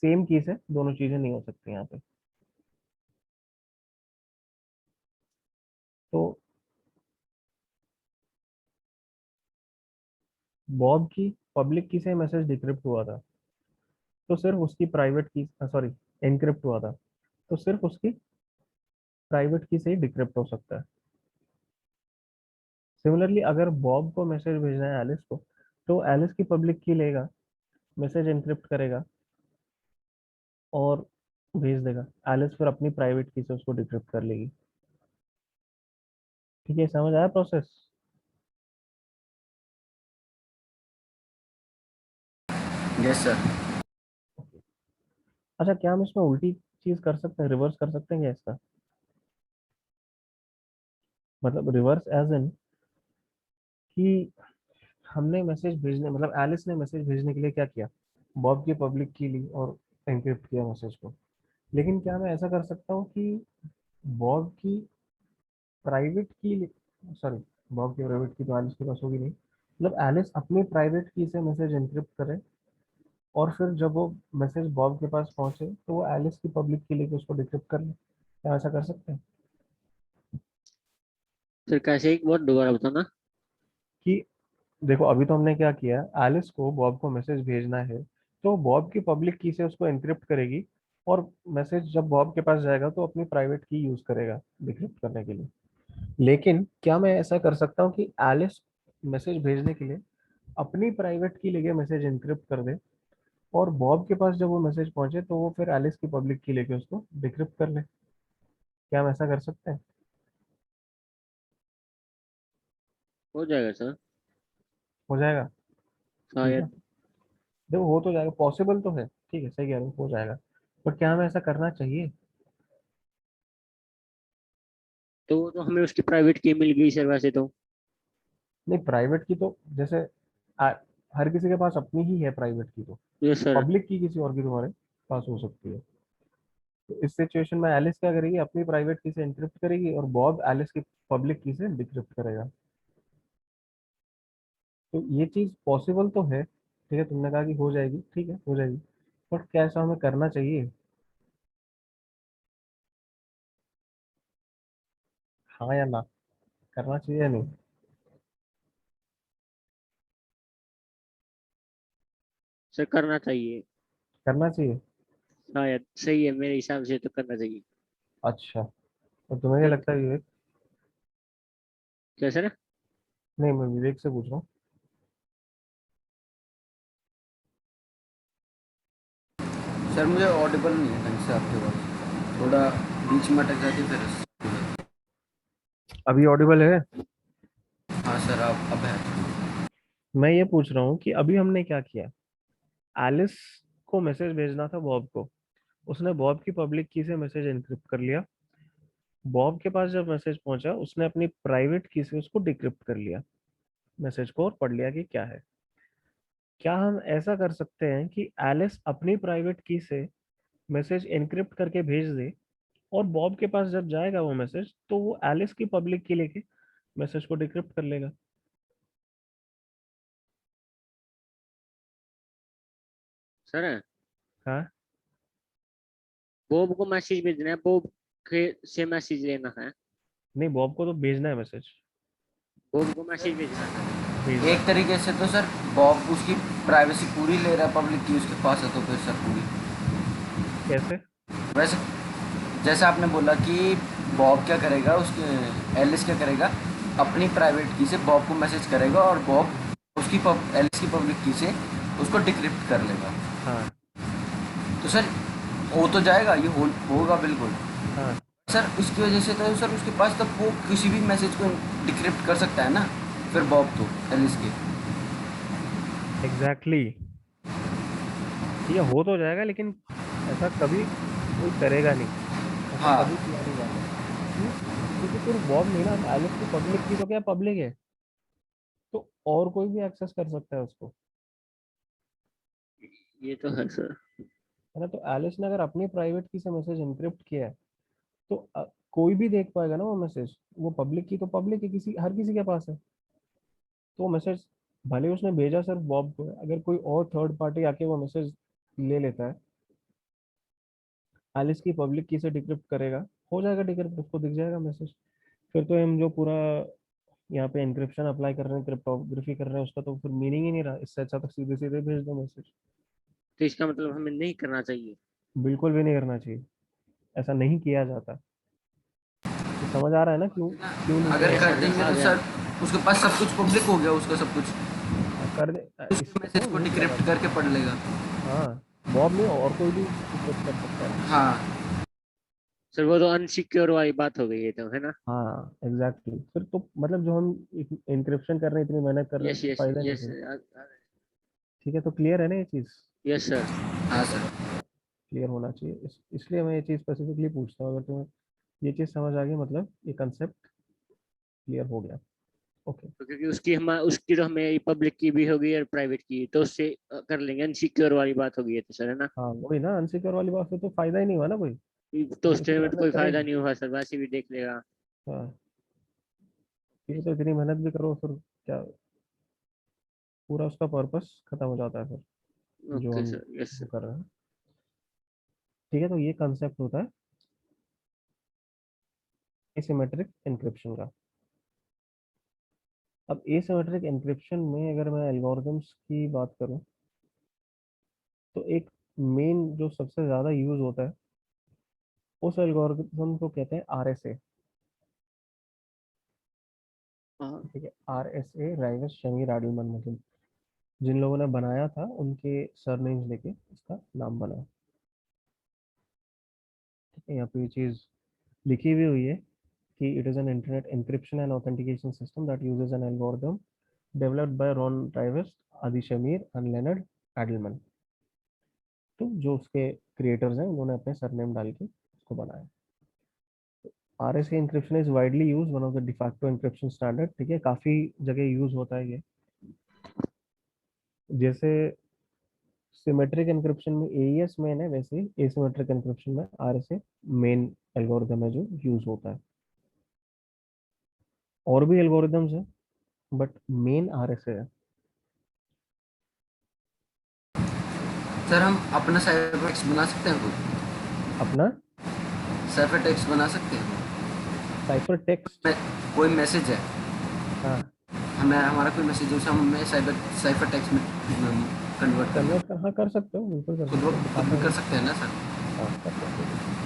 Speaker 1: सेम की से दोनों चीजें नहीं हो सकती यहाँ पे। तो बॉब की पब्लिक की से मैसेज डिक्रिप्ट हुआ था, तो सिर्फ उसकी प्राइवेट की, सॉरी, एनक्रिप्ट हुआ था, तो सिर्फ उसकी प्राइवेट की से ही डिक्रिप्ट हो सकता है। सिमिलरली अगर बॉब को मैसेज भेजना है एलिस को, तो एलिस की पब्लिक की लेगा, मैसेज एनक्रिप्ट करेगा और भेज देगा। एलिस फिर अपनी प्राइवेट की से उसको डिक्रिप्ट कर लेगी। ठीक है, समझ आया प्रोसेस?
Speaker 3: Yes sir.
Speaker 1: अच्छा, क्या हम इसमें उल्टी चीज कर सकते हैं, रिवर्स कर सकते हैं क्या इसका? मतलब रिवर्स एज इन कि हमने मैसेज भेजने, मतलब एलिस ने मैसेज भेजने के लिए क्या किया, बॉब की पब्लिक की ली और एनक्रिप्ट किया मैसेज को। लेकिन क्या मैं ऐसा कर सकता हूँ कि बॉब की प्राइवेट की, सॉरी, बॉब की प्राइवेट की तो एलिस के पास होगी नहीं, मतलब एलिस अपनी प्राइवेट की से मैसेज एनक्रिप्ट करे और फिर जब वो मैसेज बॉब के पास पहुंचे तो वो एलिस की पब्लिक की लेके उसको डिक्रिप्ट कर ले। क्या ऐसा कर सकते हैं
Speaker 2: फिर कैसे, एक बार दोबारा बताना।
Speaker 1: कि देखो अभी तो हमने क्या किया, एलिस को बॉब को मैसेज भेजना है तो बॉब की पब्लिक की से उसको एनक्रिप्ट करेगी और मैसेज जब बॉब के पास जाएगा तो अपनी प्राइवेट की यूज करेगा डिक्रिप्ट करने के लिए। लेकिन क्या मैं ऐसा कर सकता हूँ कि एलिस मैसेज भेजने के लिए अपनी प्राइवेट की लेके मैसेज एनक्रिप्ट कर दे और बॉब के पास जब वो मैसेज पहुंचे तो वो फिर एलिस की पब्लिक की लेके उसको डिक्रिप्ट कर ले। क्या हम ऐसा कर सकते हैं?
Speaker 2: हो जाएगा सर।
Speaker 1: हो जाएगा। ठीक है,
Speaker 2: शायद।
Speaker 1: देखो हो तो जाएगा, पॉसिबल तो है, ठीक है, सही कह रहे हो, हो जाएगा। पर क्या हमें ऐसा करना चाहिए?
Speaker 2: तो वो तो हमें उसकी प्राइवेट की मिल गई सर वैसे तो।
Speaker 1: नहीं, प्राइवेट की तो जैसे आ, हर किसी के पास अपनी ही है प्राइवेट की, तो
Speaker 2: यस सर।
Speaker 1: पब्लिक की किसी और की तुम्हारे पास हो सकती है। तो इस सिचुएशन में एलिस क्या करेगी, अपनी प्राइवेट की से एनक्रिप्ट करेगी और बॉब एलिस की पब्लिक की से डिक्रिप्ट करेगा। तो ये चीज पॉसिबल तो है, ठीक है, तुमने कहा कि हो जाएगी, ठीक है हो जाएगी। बट क्या ऐसा हमें करना चाहिए? हाँ या ना, करना चाहिए या नहीं?
Speaker 2: सर करना चाहिए।
Speaker 1: करना चाहिए।
Speaker 2: शायद सही है, मेरे हिसाब से तो करना चाहिए।
Speaker 1: अच्छा, तो तुम्हें क्या लगता
Speaker 2: बिल्कुल।
Speaker 1: है विवेक?
Speaker 2: क्या सर?
Speaker 1: नहीं, मैं विवेक से पूछ रहा हूँ।
Speaker 3: सर मुझे ऑडिबल नहीं है ढंग से आपके पास, थोड़ा बीच में अटक जाती है फिर।
Speaker 1: अभी ऑडिबल है?
Speaker 3: हाँ सर, आप अब है।
Speaker 1: मैं ये पूछ रहा हूँ कि अभी हमने क्या किया, एलिस को मैसेज भेजना था बॉब को, उसने बॉब की पब्लिक की से मैसेज एनक्रिप्ट कर लिया। बॉब के पास जब मैसेज पहुंचा उसने अपनी प्राइवेट की से उसको डिक्रिप्ट कर लिया मैसेज को और पढ़ लिया कि क्या है। क्या हम ऐसा कर सकते हैं कि एलिस अपनी प्राइवेट की से मैसेज एनक्रिप्ट करके भेज दे और बॉब के पास जब जाएगा वो मैसेज तो वो एलिस की पब्लिक की लेके मैसेज को डिक्रिप्ट कर लेगा?
Speaker 2: सर
Speaker 1: हाँ।
Speaker 2: बॉब को मैसेज भेजना है, बॉब के से मैसेज लेना है।
Speaker 1: नहीं, बॉब को तो भेजना है मैसेज,
Speaker 2: बॉब को मैसेज भेजना है।
Speaker 1: भेजना
Speaker 3: एक
Speaker 1: है।
Speaker 3: तरीके से तो सर बॉब उसकी प्राइवेसी पूरी ले रहा है पब्लिक की उसके पास है, तो फिर सर पूरी।
Speaker 1: कैसे?
Speaker 3: वैसे जैसे आपने बोला कि बॉब क्या करेगा, उसके एलिस क्या करेगा, अपनी प्राइवेट की से बॉब को मैसेज करेगा और बॉब उसकी एलिस की पब्लिक की से उसको डिक्रिप्ट कर लेगा।
Speaker 1: हाँ।
Speaker 3: तो सर हो तो जाएगा, ये होगा बिल्कुल।
Speaker 1: हाँ।
Speaker 3: सर उसकी वजह से तो सर उसके पास तब वो किसी भी मैसेज को डिक्रिप्ट कर सकता है ना, फिर बॉब तो एलिस के।
Speaker 1: Exactly exactly। ठीक है, हो तो जाएगा लेकिन ऐसा कभी कोई करेगा नहीं, ऐसा
Speaker 3: हाँ।
Speaker 1: कभी किया नहीं जाता। क्यों? क्योंकि सिर्फ बॉब नहीं ना, एलिस की पब्लिक की तो क्या पब्लिक है, तो और कोई भी एक्सेस कर सकता है उसको,
Speaker 2: ये तो है सर।
Speaker 1: है ना? तो एलिस ने अगर अपनी प्राइवेट की से मैसेज एनक्रिप्ट किया है तो कोई भी देख पाएगा ना वो मैसेज, वो पब्लिक की तो पब्लिक है, किसी हर किसी के पास है। तो वो मैसेज भले उसने भेजा सिर्फ बॉब को है, अगर कोई और थर्ड पार्टी आके वो मैसेज ले लेता है, एलिस की पब्लिक की से डिक्रिप्ट करेगा, हो जाएगा डिक्रिप्ट, उसको दिख जाएगा मैसेज। फिर तो हम जो पूरा यहाँ पे एनक्रिप्शन अप्लाई कर रहे हैं, क्रिप्टोग्राफी कर रहे हैं, उसका तो फिर मीनिंग ही नहीं रहा। इससे अच्छा तो सीधे सीधे भेज दो मैसेज।
Speaker 2: तो इसका मतलब हमें नहीं करना चाहिए।
Speaker 1: बिल्कुल भी नहीं करना चाहिए, ऐसा नहीं किया जाता। तो समझ आ रहा है ना क्यों, क्यों नहीं
Speaker 3: अगर
Speaker 1: किया
Speaker 2: यस
Speaker 3: कर
Speaker 1: जाता?
Speaker 2: सर,
Speaker 3: देंगे
Speaker 2: आ
Speaker 3: तो
Speaker 2: गया।
Speaker 3: सर उसके पास सब कुछ पब्लिक हो गया उसका सब कुछ,
Speaker 1: कर दे,
Speaker 3: उसके
Speaker 1: इसलिए
Speaker 3: मैसेज
Speaker 1: तो
Speaker 3: को
Speaker 1: नहीं किया
Speaker 3: डिक्रिप्ट
Speaker 1: जाता।
Speaker 3: करके पढ़ लेगा।
Speaker 1: हाँ, बॉब नहीं और कोई भी इनक्रिप्ट कर सकता है।
Speaker 3: हाँ
Speaker 2: सर वो तो अनसिक्योर वाली बात हो गई है तो, है ना?
Speaker 1: हाँ एग्जैक्टली, फिर तो मतलब जो हम इंक्रिप्शन कर रहे हैं, इतनी मेहनत कर रहे हैं,
Speaker 2: यस
Speaker 1: तो
Speaker 2: यस
Speaker 1: फायदा नहीं
Speaker 2: यस।
Speaker 1: है। ठीक है, तो क्लियर है ना ये चीज़?
Speaker 2: Yes sir.
Speaker 3: हाँ सर।
Speaker 1: क्लियर होना चाहिए, इसलिए मैं ये चीज़ स्पेसिफिकली पूछता हूँ। अगर तुम्हें ये चीज़ समझ आ गई, मतलब ये कंसेप्ट क्लियर हो गया। ओके।
Speaker 2: तो क्योंकि उसकी तो हमें पब्लिक की भी होगी और प्राइवेट की, तो उससे कर लेंगे। अनसिक्योर वाली बात होगी ये तो सर, है ना?
Speaker 1: हाँ वही ना, अनसिक्योर वाली बात से तो फायदा ही नहीं हुआ ना कोई,
Speaker 2: तो
Speaker 1: ये तो
Speaker 2: उससे
Speaker 1: इतनी
Speaker 2: हमें तो
Speaker 1: मेहनत
Speaker 2: कोई फायदा
Speaker 1: करेंगे।
Speaker 2: नहीं हुआ सर, वैसे भी देख लेगा।
Speaker 1: हाँ, ये तो इतनी मेहनत भी करो फिर क्या, पूरा उसका पर्पस खत्म हो जाता है फिर, जो
Speaker 2: ओके
Speaker 1: हम
Speaker 2: सर, यस
Speaker 1: वो
Speaker 2: सर।
Speaker 1: कर रहे हैं। ठीक है, तो ये कंसेप्ट होता है एसिमेट्रिक एन्क्रिप्शन का। अब एसिमेट्रिक एन्क्रिप्शन में अगर मैं एल्गोरिदम्स की बात करूं, तो एक मेन जो सबसे ज़्यादा यूज होता है, उस एल्गोरिदम को कहते हैं आरएसए।
Speaker 2: हाँ।
Speaker 1: ठीक है, आरएसए, राइवस शमीर एडलमन, मतलब जिन लोगों ने बनाया था उनके सरनेम्स लेके इसका नाम बना। ठीक है, यहाँ पे ये चीज़ लिखी हुई हुई है कि it is an internet encryption and authentication system that uses an algorithm developed by Ron Rivest, Adi Shamir and Leonard एडलमन। तो जो उसके क्रिएटर्स हैं, उन्होंने अपने सरनेम डाल के उसको बनाया। RSA encryption is widely used, one of the de facto encryption standard। ठीक है, काफी जगह यूज होता है ये। जैसे सिमेट्रिक एन्क्रिप्शन में AES मेन है, वैसे ही एसिमेट्रिक एन्क्रिप्शन में RSA मेन एल्गोरिदम है जो यूज होता है। और भी एल्गोरिदम्स हैं, बट मेन RSA है।
Speaker 3: सर हम अपना साइफर टेक्स्ट बना सकते हैं कोई?
Speaker 1: अपना
Speaker 3: साइफर टेक्स्ट बना सकते हैं?
Speaker 1: Cipher text?
Speaker 3: मैं, कोई मैसेज है,
Speaker 1: हाँ,
Speaker 3: हमें हमारा कोई मैसेज है, उसे हमें साइफर टेक्स्ट में कन्वर्ट करना
Speaker 1: कन्वर्ट
Speaker 3: है।
Speaker 1: कर, हाँ कर सकते हो, बिल्कुल कर
Speaker 3: खुद
Speaker 1: सकते हो,
Speaker 3: खुद
Speaker 1: दिखाता
Speaker 3: भी कर
Speaker 1: हूँ।
Speaker 3: सकते हैं ना सर?
Speaker 1: हाँ कर सकते हो बिल्कुल।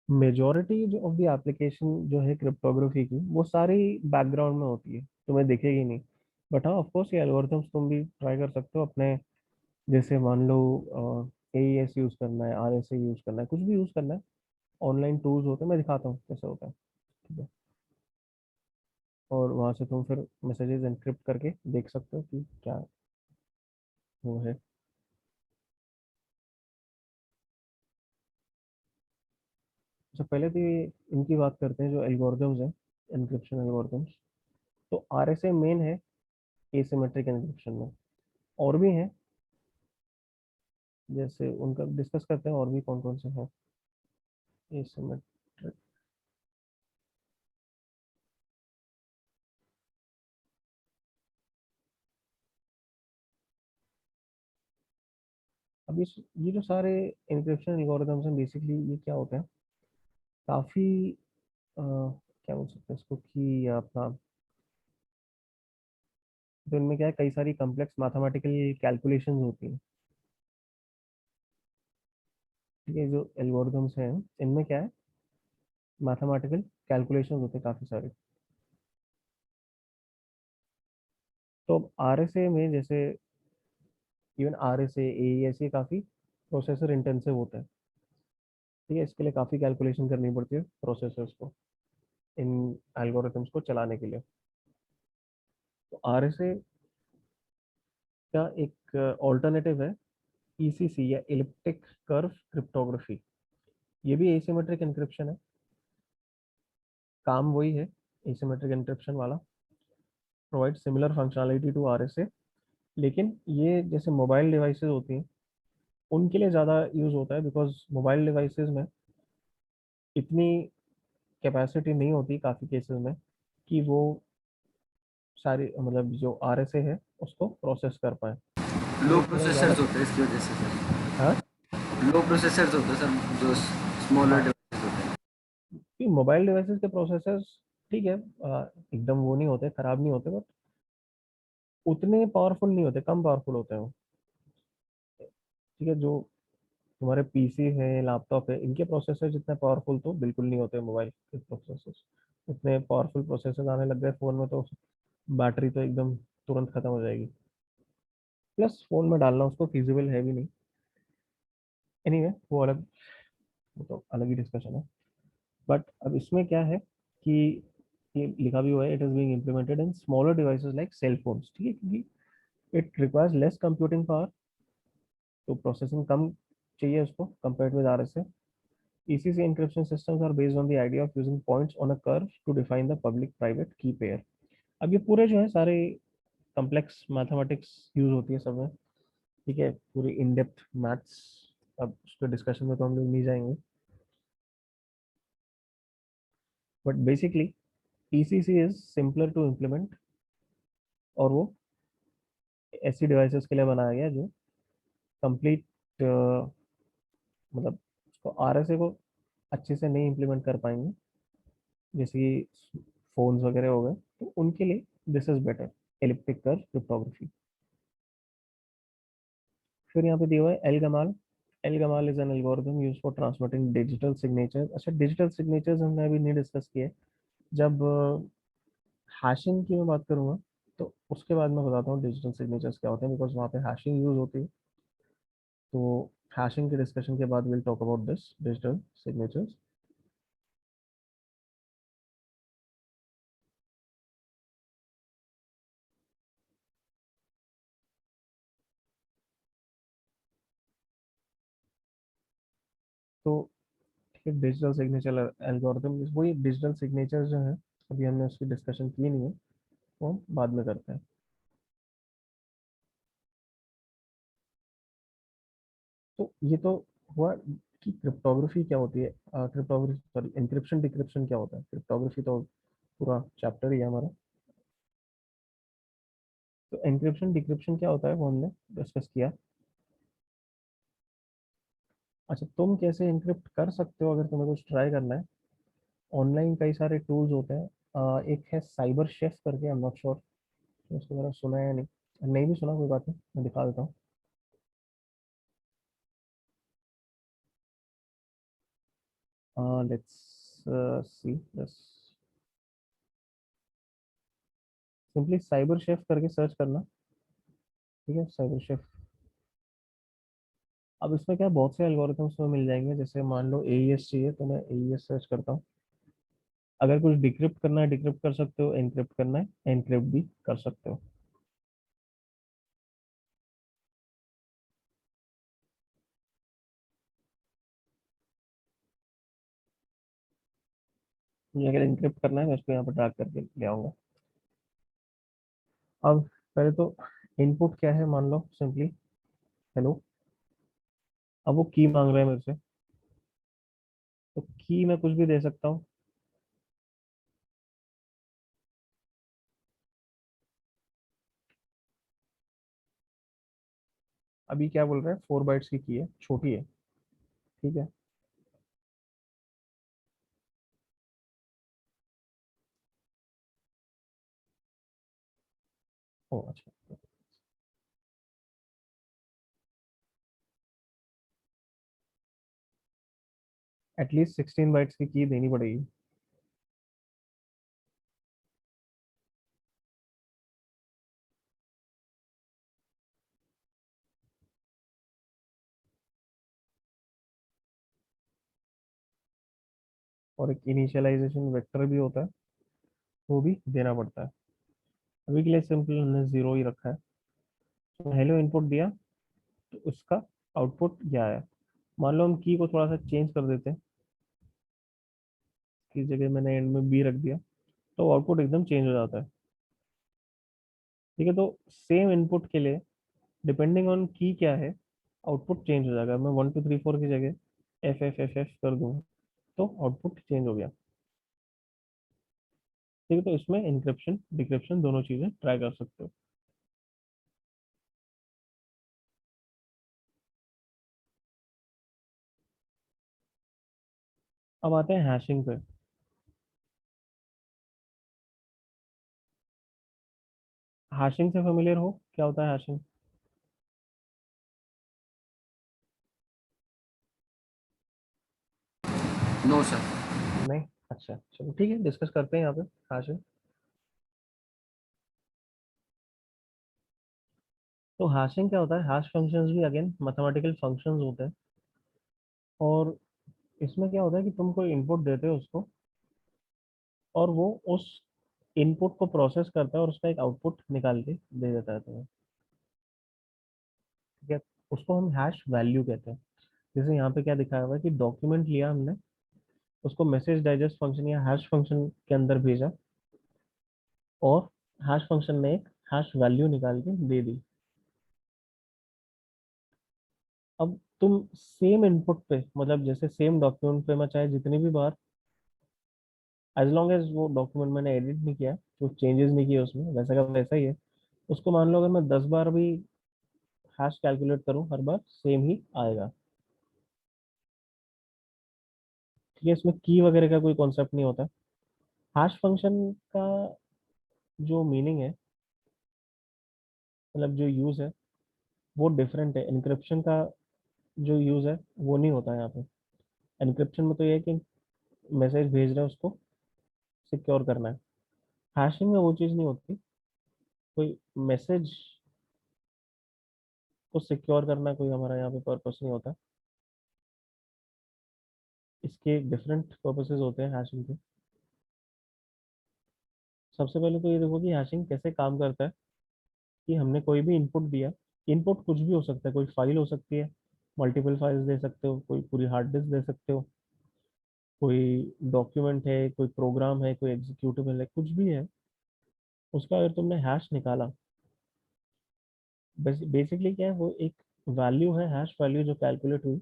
Speaker 1: मेजोरिटी जो ऑफ द एप्लीकेशन जो है क्रिप्टोग्राफी की, वो सारी बैकग्राउंड में होती है, तुम्हें दिखेगी नहीं। बट हाँ, ऑफ कोर्स ये एल्गोरिथम्स तुम भी ट्राई कर सकते हो अपने। जैसे मान लो AES यूज करना है, RSA यूज करना है, कुछ भी यूज करना है, ऑनलाइन टूल्स होते हैं, मैं दिखाता हूँ कैसे होता है। ठीक है, और वहाँ से तुम फिर मैसेजेस एनक्रिप्ट करके देख सकते हो कि क्या वो है। तो पहले तो ये इनकी बात करते हैं जो एल्गोरिथम्स हैं, एनक्रिप्शन एल्गोरिथम्स। तो RSA मेन है एसिमेट्रिक एन्क्रिप्शन में, और भी हैं, जैसे उनका डिस्कस करते हैं, और भी कौन कौन से हैं एसिमेट्रिक। अब ये जो सारे एन्क्रिप्शन एल्गोरिथम्स हैं, बेसिकली ये क्या होते हैं, काफ़ी क्या बोल सकते हैं इसको कि अपना, तो इनमें क्या है, कई सारी कॉम्प्लेक्स मैथमेटिकल कैलकुलेशंस होती हैं। ठीक है, जो एल्गोरिथम्स हैं इनमें क्या है, मैथमेटिकल कैलकुलेशंस होते हैं काफ़ी सारे। तो अब RSA में जैसे, इवन RSA AES ये काफ़ी प्रोसेसर इंटेंसिव होता है। ठीक है, इसके लिए काफ़ी कैलकुलेशन करनी पड़ती है प्रोसेसर्स को, इन एल्गोरिथम्स को चलाने के लिए। तो RSA का एक ऑल्टरनेटिव है ECC या इलिप्टिक कर्व क्रिप्टोग्राफी। ये भी एसिमेट्रिक एन्क्रिप्शन है, काम वही है, एसिमेट्रिक एन्क्रिप्शन वाला, provide similar functionality to RSA। लेकिन ये जैसे मोबाइल डिवाइसेस होती हैं, उनके लिए ज़्यादा यूज़ होता है, बिकॉज मोबाइल डिवाइसेस में इतनी कैपेसिटी नहीं होती काफ़ी केसेस में कि वो सारी, मतलब जो RSA है उसको प्रोसेस कर पाए।
Speaker 3: लो
Speaker 1: ये थोड़ा ज़्यादा।
Speaker 3: प्रोसेसर्स होते हैं इसकी वजह से सर।
Speaker 1: हाँ,
Speaker 3: लो प्रोसेसर्स होते हैं सर, जो स्मॉलर
Speaker 1: हाँ,
Speaker 3: डिवाइसेस होते हैं।
Speaker 1: कि मोबाइल डिवाइसेस के प्रोसेसर्स ठीक है, एकदम वो नहीं होते, खराब नहीं होते, बट उतने पावरफुल नहीं होते, कम पावरफुल होते हैं वो। ठीक है, जो तुम्हारे PC है, लैपटॉप है, इनके प्रोसेसर जितने पावरफुल तो बिल्कुल नहीं होते मोबाइल के प्रोसेसर्स। इतने पावरफुल प्रोसेसर आने लग गए फ़ोन में, तो बैटरी तो एकदम तुरंत खत्म हो जाएगी। प्लस फ़ोन में डालना उसको फिजिबल है भी नहीं। एनीवे वो अलग, वो तो अलग ही डिस्कशन है। बट अब इसमें क्या है कि ये लिखा भी हुआ है, it is being implemented in smaller devices like cell phones, ठीक है, क्योंकि it requires less computing power, तो प्रोसेसिंग कम चाहिए उसको compared with RSA. ECC encryption systems are based on the idea of using points on a curve to define the public private key pair। अब ये पूरे जो है सारे कॉम्प्लेक्स मैथमेटिक्स यूज होती है सब में, ठीक है, पूरी इन डेप्थ मैथ्स, अब उस पर डिस्कशन में तो हम लोग नहीं जाएंगे। But basically ECC is simpler to implement, और वो ऐसी डिवाइसेस के लिए बनाया गया जो कंप्लीट, मतलब उसको आरएसए को अच्छे से नहीं इम्प्लीमेंट कर पाएंगे, जैसे कि फोन्स वगैरह हो गए, तो उनके लिए this is better, elliptic curve cryptography. फिर यहाँ पे दिया हुआ है L Gamal is an algorithm use for transmitting digital signature. अच्छा, डिजिटल सिग्नेचर्स हमने अभी नहीं डिस्कस किए। जब हैशिंग की मैं बात करूँगा तो उसके बाद मैं बताता हूँ डिजिटल सिग्नेचर्स क्या होते हैं, बिकॉज वहाँ पे हैशिंग यूज होती है। तो हैशिंग के डिस्कशन के बाद will talk about this digital signatures. तो डिजिटल सिग्नेचर एल्गोरिथम, वही डिजिटल सिग्नेचर जो है, अभी हमने उसकी डिस्कशन की नहीं है, वो हम बाद में करते हैं। तो ये तो हुआ कि क्रिप्टोग्राफी क्या होती है, क्रिप्टोग्राफी सॉरी एन्क्रिप्शन डिक्रिप्शन क्या होता है। क्रिप्टोग्राफी तो पूरा चैप्टर ही है हमारा। तो एन्क्रिप्शन डिक्रिप्शन क्या होता है वो हमने डिस्कस किया। अच्छा, तुम कैसे एन्क्रिप्ट कर सकते हो अगर तुम्हें कुछ ट्राई करना है, ऑनलाइन कई सारे टूल्स होते हैं। एक है साइबर शेफ करके, आई एम नॉट श्योर उसके बारे में सुना है या नहीं, नहीं भी सुना कोई बात नहीं, मैं दिखा देता हूँ। Let's see this, simply cyber chef करके सर्च करना, ठीक है, साइबर शेफ। अब इसमें क्या है, बहुत से एल्गोरिथम्स में मिल जाएंगे, जैसे मान लो AES चाहिए तो मैं AES सर्च करता हूँ। अगर कुछ डिक्रिप्ट करना है डिक्रिप्ट कर सकते हो, एनक्रिप्ट करना है एनक्रिप्ट भी कर सकते हो। मुझे अगर एनक्रिप्ट करना है मैं इसको यहाँ पर ड्रैग करके ले आऊंगा। अब पहले तो इनपुट क्या है, मान लो सिंपली हेलो। अब वो की मांग रहा है मेरे से, तो की मैं कुछ भी दे सकता हूँ। अभी क्या बोल रहा है, 4 बाइट्स की है, छोटी है, ठीक है। ओ अच्छा, एटलीस्ट 16 बाइट्स की देनी पड़ेगी। और एक इनिशियलाइजेशन वेक्टर भी होता है, वो भी देना पड़ता है। अभी के लिए सिंपल हमने 0 ही रखा है। तो हेलो इनपुट दिया, तो उसका आउटपुट क्या आया। मान लो हम की को थोड़ा सा चेंज कर देते हैं, की जगह मैंने एंड में बी रख दिया, तो आउटपुट एकदम चेंज हो जाता है, ठीक है। तो सेम इनपुट के लिए डिपेंडिंग ऑन की क्या है, आउटपुट चेंज हो जाएगा। मैं 1 2 3 4 की जगह एफ कर दूँ तो आउटपुट चेंज हो गया, ठीक है। तो इसमें इंक्रिप्शन डिक्रिप्शन दोनों चीज़ें ट्राई कर सकते हो। अब आते हैं हैशिंग पे। हैशिंग से फेमिलियर हो, क्या होता है हैशिंग?
Speaker 3: No sir.
Speaker 1: नहीं, अच्छा चलो ठीक है, डिस्कस करते हैं यहाँ पे हैशिंग। तो हैशिंग क्या होता है, हैश फंक्शंस भी अगेन मैथमेटिकल फंक्शंस होते हैं, और इसमें क्या होता है कि तुम कोई इनपुट देते हो उसको, और वो उस इनपुट को प्रोसेस करता है और उसका एक आउटपुट निकाल के दे देता है तुम्हें। ठीक है, उसको हम हैश वैल्यू कहते हैं। जैसे यहाँ पे क्या दिखाया हुआ है कि डॉक्यूमेंट लिया हमने, उसको मैसेज डाइजेस्ट फंक्शन या हैश फंक्शन के अंदर भेजा, और हैश फंक्शन ने एक हैश वैल्यू निकाल के दे दी। अब तुम सेम इनपुट पे, मतलब जैसे सेम डॉक्यूमेंट पे मैं चाहे जितनी भी बार, एज लॉन्ग एज वो डॉक्यूमेंट मैंने एडिट नहीं किया, जो चेंजेस नहीं किए उसमें, वैसा का वैसा ही है, उसको मान लो अगर मैं 10 बार भी हैश कैलकुलेट करूं, हर बार सेम ही आएगा। ठीक है, इसमें की वगैरह का कोई कॉन्सेप्ट नहीं होता। हैश फंक्शन का जो मीनिंग है, मतलब जो यूज है, वो डिफरेंट है। एनक्रिप्शन का जो यूज है वो नहीं होता है यहाँ पे। एनक्रिप्शन में तो ये है कि मैसेज भेज रहे हैं, उसको सिक्योर करना है। हैशिंग में वो चीज़ नहीं होती, कोई मैसेज को सिक्योर करना कोई हमारा यहाँ पे पर्पस नहीं होता। इसके डिफरेंट पर्पसेस होते हैं हैशिंग के। सबसे पहले तो ये देखो कि हैशिंग कैसे काम करता है, कि हमने कोई भी इनपुट दिया। इनपुट कुछ भी हो सकता है, कोई फाइल हो सकती है, मल्टीपल फाइल्स दे सकते हो, कोई पूरी हार्ड डिस्क दे सकते हो, कोई डॉक्यूमेंट है, कोई प्रोग्राम है, कोई एग्जीक्यूटेबल है, कुछ भी है। उसका अगर तुमने हैश निकाला, बेसिकली क्या है, वो एक वैल्यू है, हैश वैल्यू जो कैलकुलेट हुई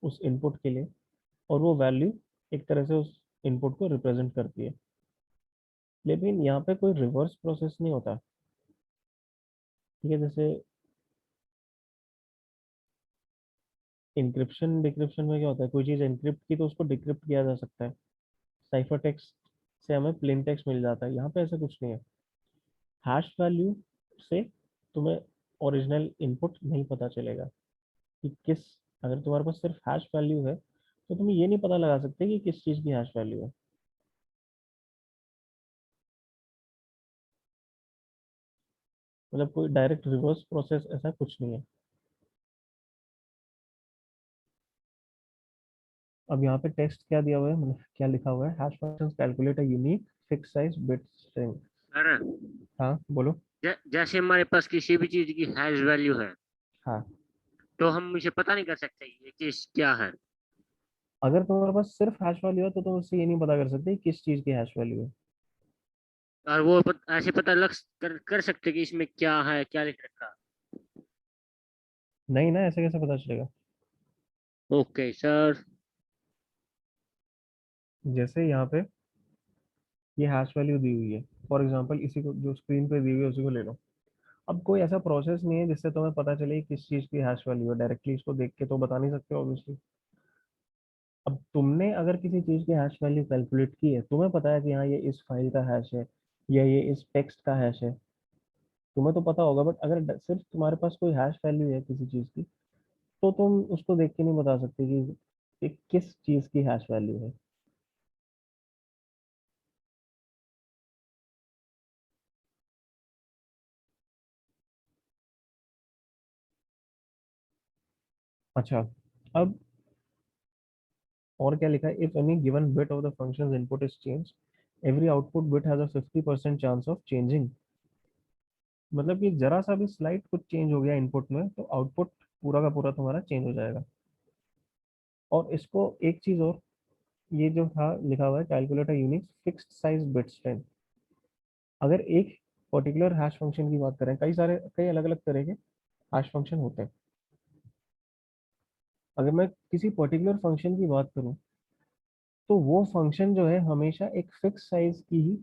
Speaker 1: उस इनपुट के लिए, और वो वैल्यू एक तरह से उस इनपुट को रिप्रेजेंट करती है। लेकिन यहाँ पे कोई रिवर्स प्रोसेस नहीं होता। ठीक है, जैसे इंक्रिप्शन डिक्रिप्शन में क्या होता है, कोई चीज़ एनक्रिप्ट की तो उसको डिक्रिप्ट किया जा सकता है, साइफर टेक्स्ट से हमें प्लेन टेक्स्ट मिल जाता है। यहाँ पे ऐसा कुछ नहीं है। हैश वैल्यू से तुम्हें ओरिजिनल इनपुट नहीं पता चलेगा कि किस, अगर तुम्हारे पास सिर्फ हैश वैल्यू है तो तुम ये नहीं पता लगा सकते कि किस चीज़ की हैश वैल्यू है। मतलब कोई डायरेक्ट रिवर्स प्रोसेस ऐसा कुछ नहीं है। अब यहाँ पे टेक्स्ट क्या दिया हुआ है, मतलब क्या लिखा हुआ है, hash functions calculate a unique fix size bit string.
Speaker 2: Sir,
Speaker 1: हाँ बोलो।
Speaker 2: जैसे हमारे पास किसी भी चीज की हैश वैल्यू है,
Speaker 1: हाँ,
Speaker 2: तो हम इसे पता नहीं कर सकते ये चीज क्या है।
Speaker 1: अगर तुम्हारे पास सिर्फ हैश वैल्यू है तो तुम उससे ये नहीं पता कर सकते कि किस चीज़ की हैश वैल्यू है।
Speaker 2: और वो ऐसे पता कर सकते कि इसमें क्या है, क्या लिख रखा।
Speaker 1: नहीं ना, ऐसे कैसे पता चलेगा।
Speaker 2: Okay sir.
Speaker 1: जैसे यहाँ पे ये हैश वैल्यू दी हुई है, फॉर एग्जांपल इसी को जो स्क्रीन पे दी हुई है उसी को ले लो। अब कोई ऐसा प्रोसेस नहीं है जिससे तुम्हें पता चले कि किस चीज़ की हैश वैल्यू है, डायरेक्टली इसको देख के तो बता नहीं सकते ऑब्वियसली। अब तुमने अगर किसी चीज़ की हैश वैल्यू कैलकुलेट की है, तुम्हें पता है कि हाँ ये इस फाइल का हैश है या ये इस टेक्स्ट का हैश है, तुम्हें तो पता होगा। बट अगर सिर्फ तुम्हारे पास कोई हैश वैल्यू है किसी चीज़ की, तो तुम उसको देख के नहीं बता सकते कि ये किस चीज़ की हैश वैल्यू है। अच्छा, अब और क्या लिखा है, if any given bit of the functions input is change, every output bit has a 50% chance of changing. मतलब कि जरा सा भी स्लाइट कुछ चेंज हो गया इनपुट में तो आउटपुट पूरा का पूरा तुम्हारा चेंज हो जाएगा। और इसको एक चीज और, ये जो था लिखा हुआ है calculate a unique fixed size bit string. अगर एक पर्टिकुलर हैश फंक्शन की बात करें, कई अलग अलग तरह के हैश फंक्शन होते हैं। अगर मैं किसी पर्टिकुलर फंक्शन की बात करूं, तो वो फंक्शन जो है हमेशा एक फिक्स साइज की ही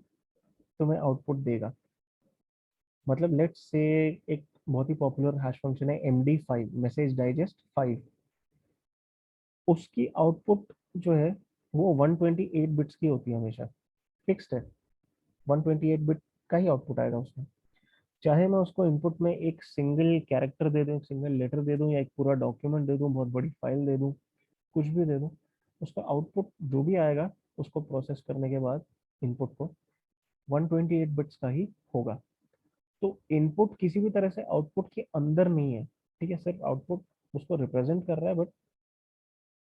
Speaker 1: तुम्हें आउटपुट देगा। मतलब लेट्स से एक बहुत ही पॉपुलर हैश फंक्शन है MD5, मैसेज डाइजेस्ट 5। उसकी आउटपुट जो है वो 128 बिट्स की होती है, हमेशा फिक्स्ड है। 128 बिट का ही आउटपुट आएगा उसमें। चाहे मैं उसको इनपुट में एक सिंगल कैरेक्टर दे दूं, एक सिंगल लेटर दे दूं, या एक पूरा डॉक्यूमेंट दे दूं, बहुत बड़ी फाइल दे दूं, कुछ भी दे दूं, उसका आउटपुट जो भी आएगा उसको प्रोसेस करने के बाद इनपुट को 128 बिट्स का ही होगा। तो इनपुट किसी भी तरह से आउटपुट के अंदर नहीं है, ठीक है, सिर्फ आउटपुट उसको रिप्रेजेंट कर रहा है। बट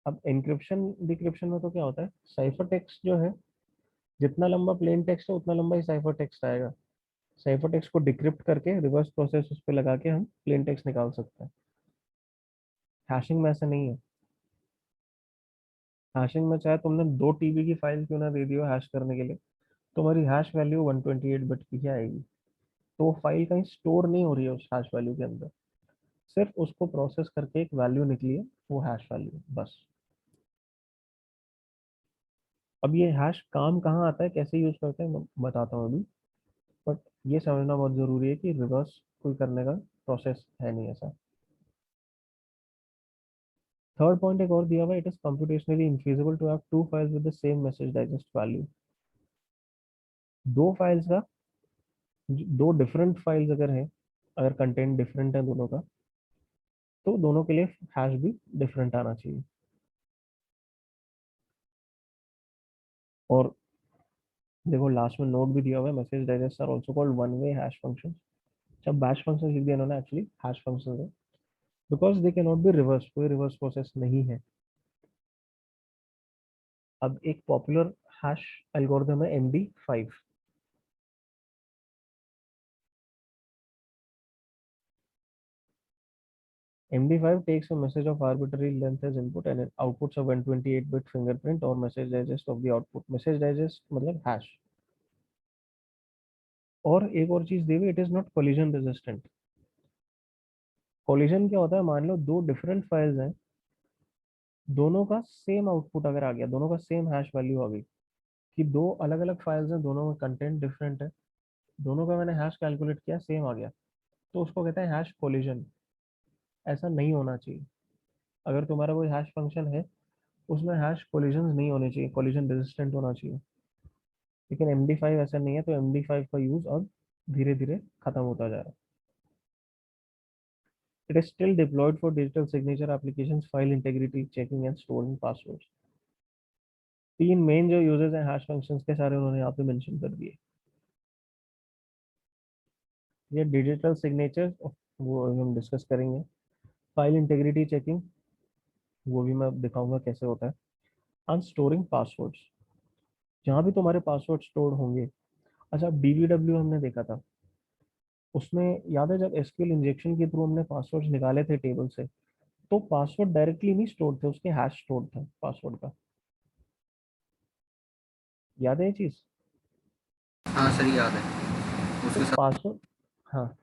Speaker 1: अब एन्क्रिप्शन डिक्रिप्शन में तो क्या होता है, साइफर टेक्स्ट जो है, जितना लंबा प्लेन टेक्स्ट है उतना लंबा ही साइफर टेक्स्ट आएगा। साइफर टेक्स्ट को डिक्रिप्ट करके रिवर्स प्रोसेस उस पर लगा के हम प्लेन टेक्स्ट निकाल सकते हैं। हैशिंग में ऐसा नहीं है। हैशिंग में चाहे तुमने 2 TB की फाइल क्यों ना दे दी हो हैश करने के लिए, तुम्हारी हैश वैल्यू 128 बिट की ही आएगी। तो वो फाइल कहीं स्टोर नहीं हो रही है उस हैश वैल्यू के अंदर, सिर्फ उसको प्रोसेस करके एक वैल्यू निकली है, वो हैश वैल्यू बस। अब ये हैश काम कहाँ आता है, कैसे यूज करते हैं, मैं बताता हूँ अभी। बट ये समझना बहुत जरूरी है कि रिवर्स कोई करने का प्रोसेस है नहीं ऐसा। थर्ड पॉइंट एक और दिया हुआ है, it is computationally infeasible to have two files with the same message digest value. दो फाइल्स का, दो डिफरेंट फाइल्स अगर है, अगर कंटेंट डिफरेंट है दोनों का, तो दोनों के लिए हैश भी डिफरेंट आना चाहिए। और देखो लास्ट में नोट भी दिया हुआ है, message digest are also called one way hash function. जब बैश फंक्शन लिख दिया इन्होंने, एक्चुअली हैश फंक्शन है, because they can not be reverse, कोई रिवर्स प्रोसेस नहीं है। अब एक पॉपुलर हैश एल्गोरिथम है MD5। MD5 takes a message of arbitrary length as input and it outputs a 128-bit fingerprint or message digest of the output. Message digest मतलब hash। और एक और चीज दी हुई, it is not collision resistant. Collision क्या होता है, मान लो दो डिफरेंट फाइल्स हैं, दोनों का सेम आउटपुट अगर आ गया, दोनों का सेम हैश वैल्यू आ गई, कि दो अलग अलग फाइल्स हैं, दोनों में कंटेंट डिफरेंट है, दोनों का मैंने हैश कैलकुलेट किया, सेम आ गया, तो उसको कहते हैं हैश कोलिजन। ऐसा नहीं होना चाहिए। अगर तुम्हारा कोई हैश फंक्शन है, उसमें हैश कोलिजन नहीं होने चाहिए, कोलिजन रेजिस्टेंट होना चाहिए। लेकिन MD5 ऐसा नहीं है, तो MD5 का यूज अब धीरे धीरे खत्म होता जा रहा है। It is still deployed for digital signature applications, file integrity checking and storing passwords. तीन मेन जो यूजेस हैं हैश फंक्शंस के, सारे उन्होंने यहाँ पे मेंशन कर दिए। ये डिजिटल सिग्नेचर वो हम डिस्कस करेंगे। फाइल इंटीग्रिटी चेकिंग वो भी मैं दिखाऊंगा कैसे होता है। एंड स्टोरिंग पासवर्ड्स, जहाँ भी तुम्हारे पासवर्ड स्टोर होंगे। अच्छा, DBW हमने देखा था, उसमें याद है जब SQL इंजेक्शन के थ्रू हमने पासवर्ड्स निकाले थे टेबल से, तो पासवर्ड डायरेक्टली नहीं स्टोर थे, उसके हैश स्टोर था पासवर्ड का। याद है ये चीज?
Speaker 3: हाँ सर याद है
Speaker 1: तो
Speaker 3: उसके साथ।
Speaker 1: पासवर्ड, हाँ,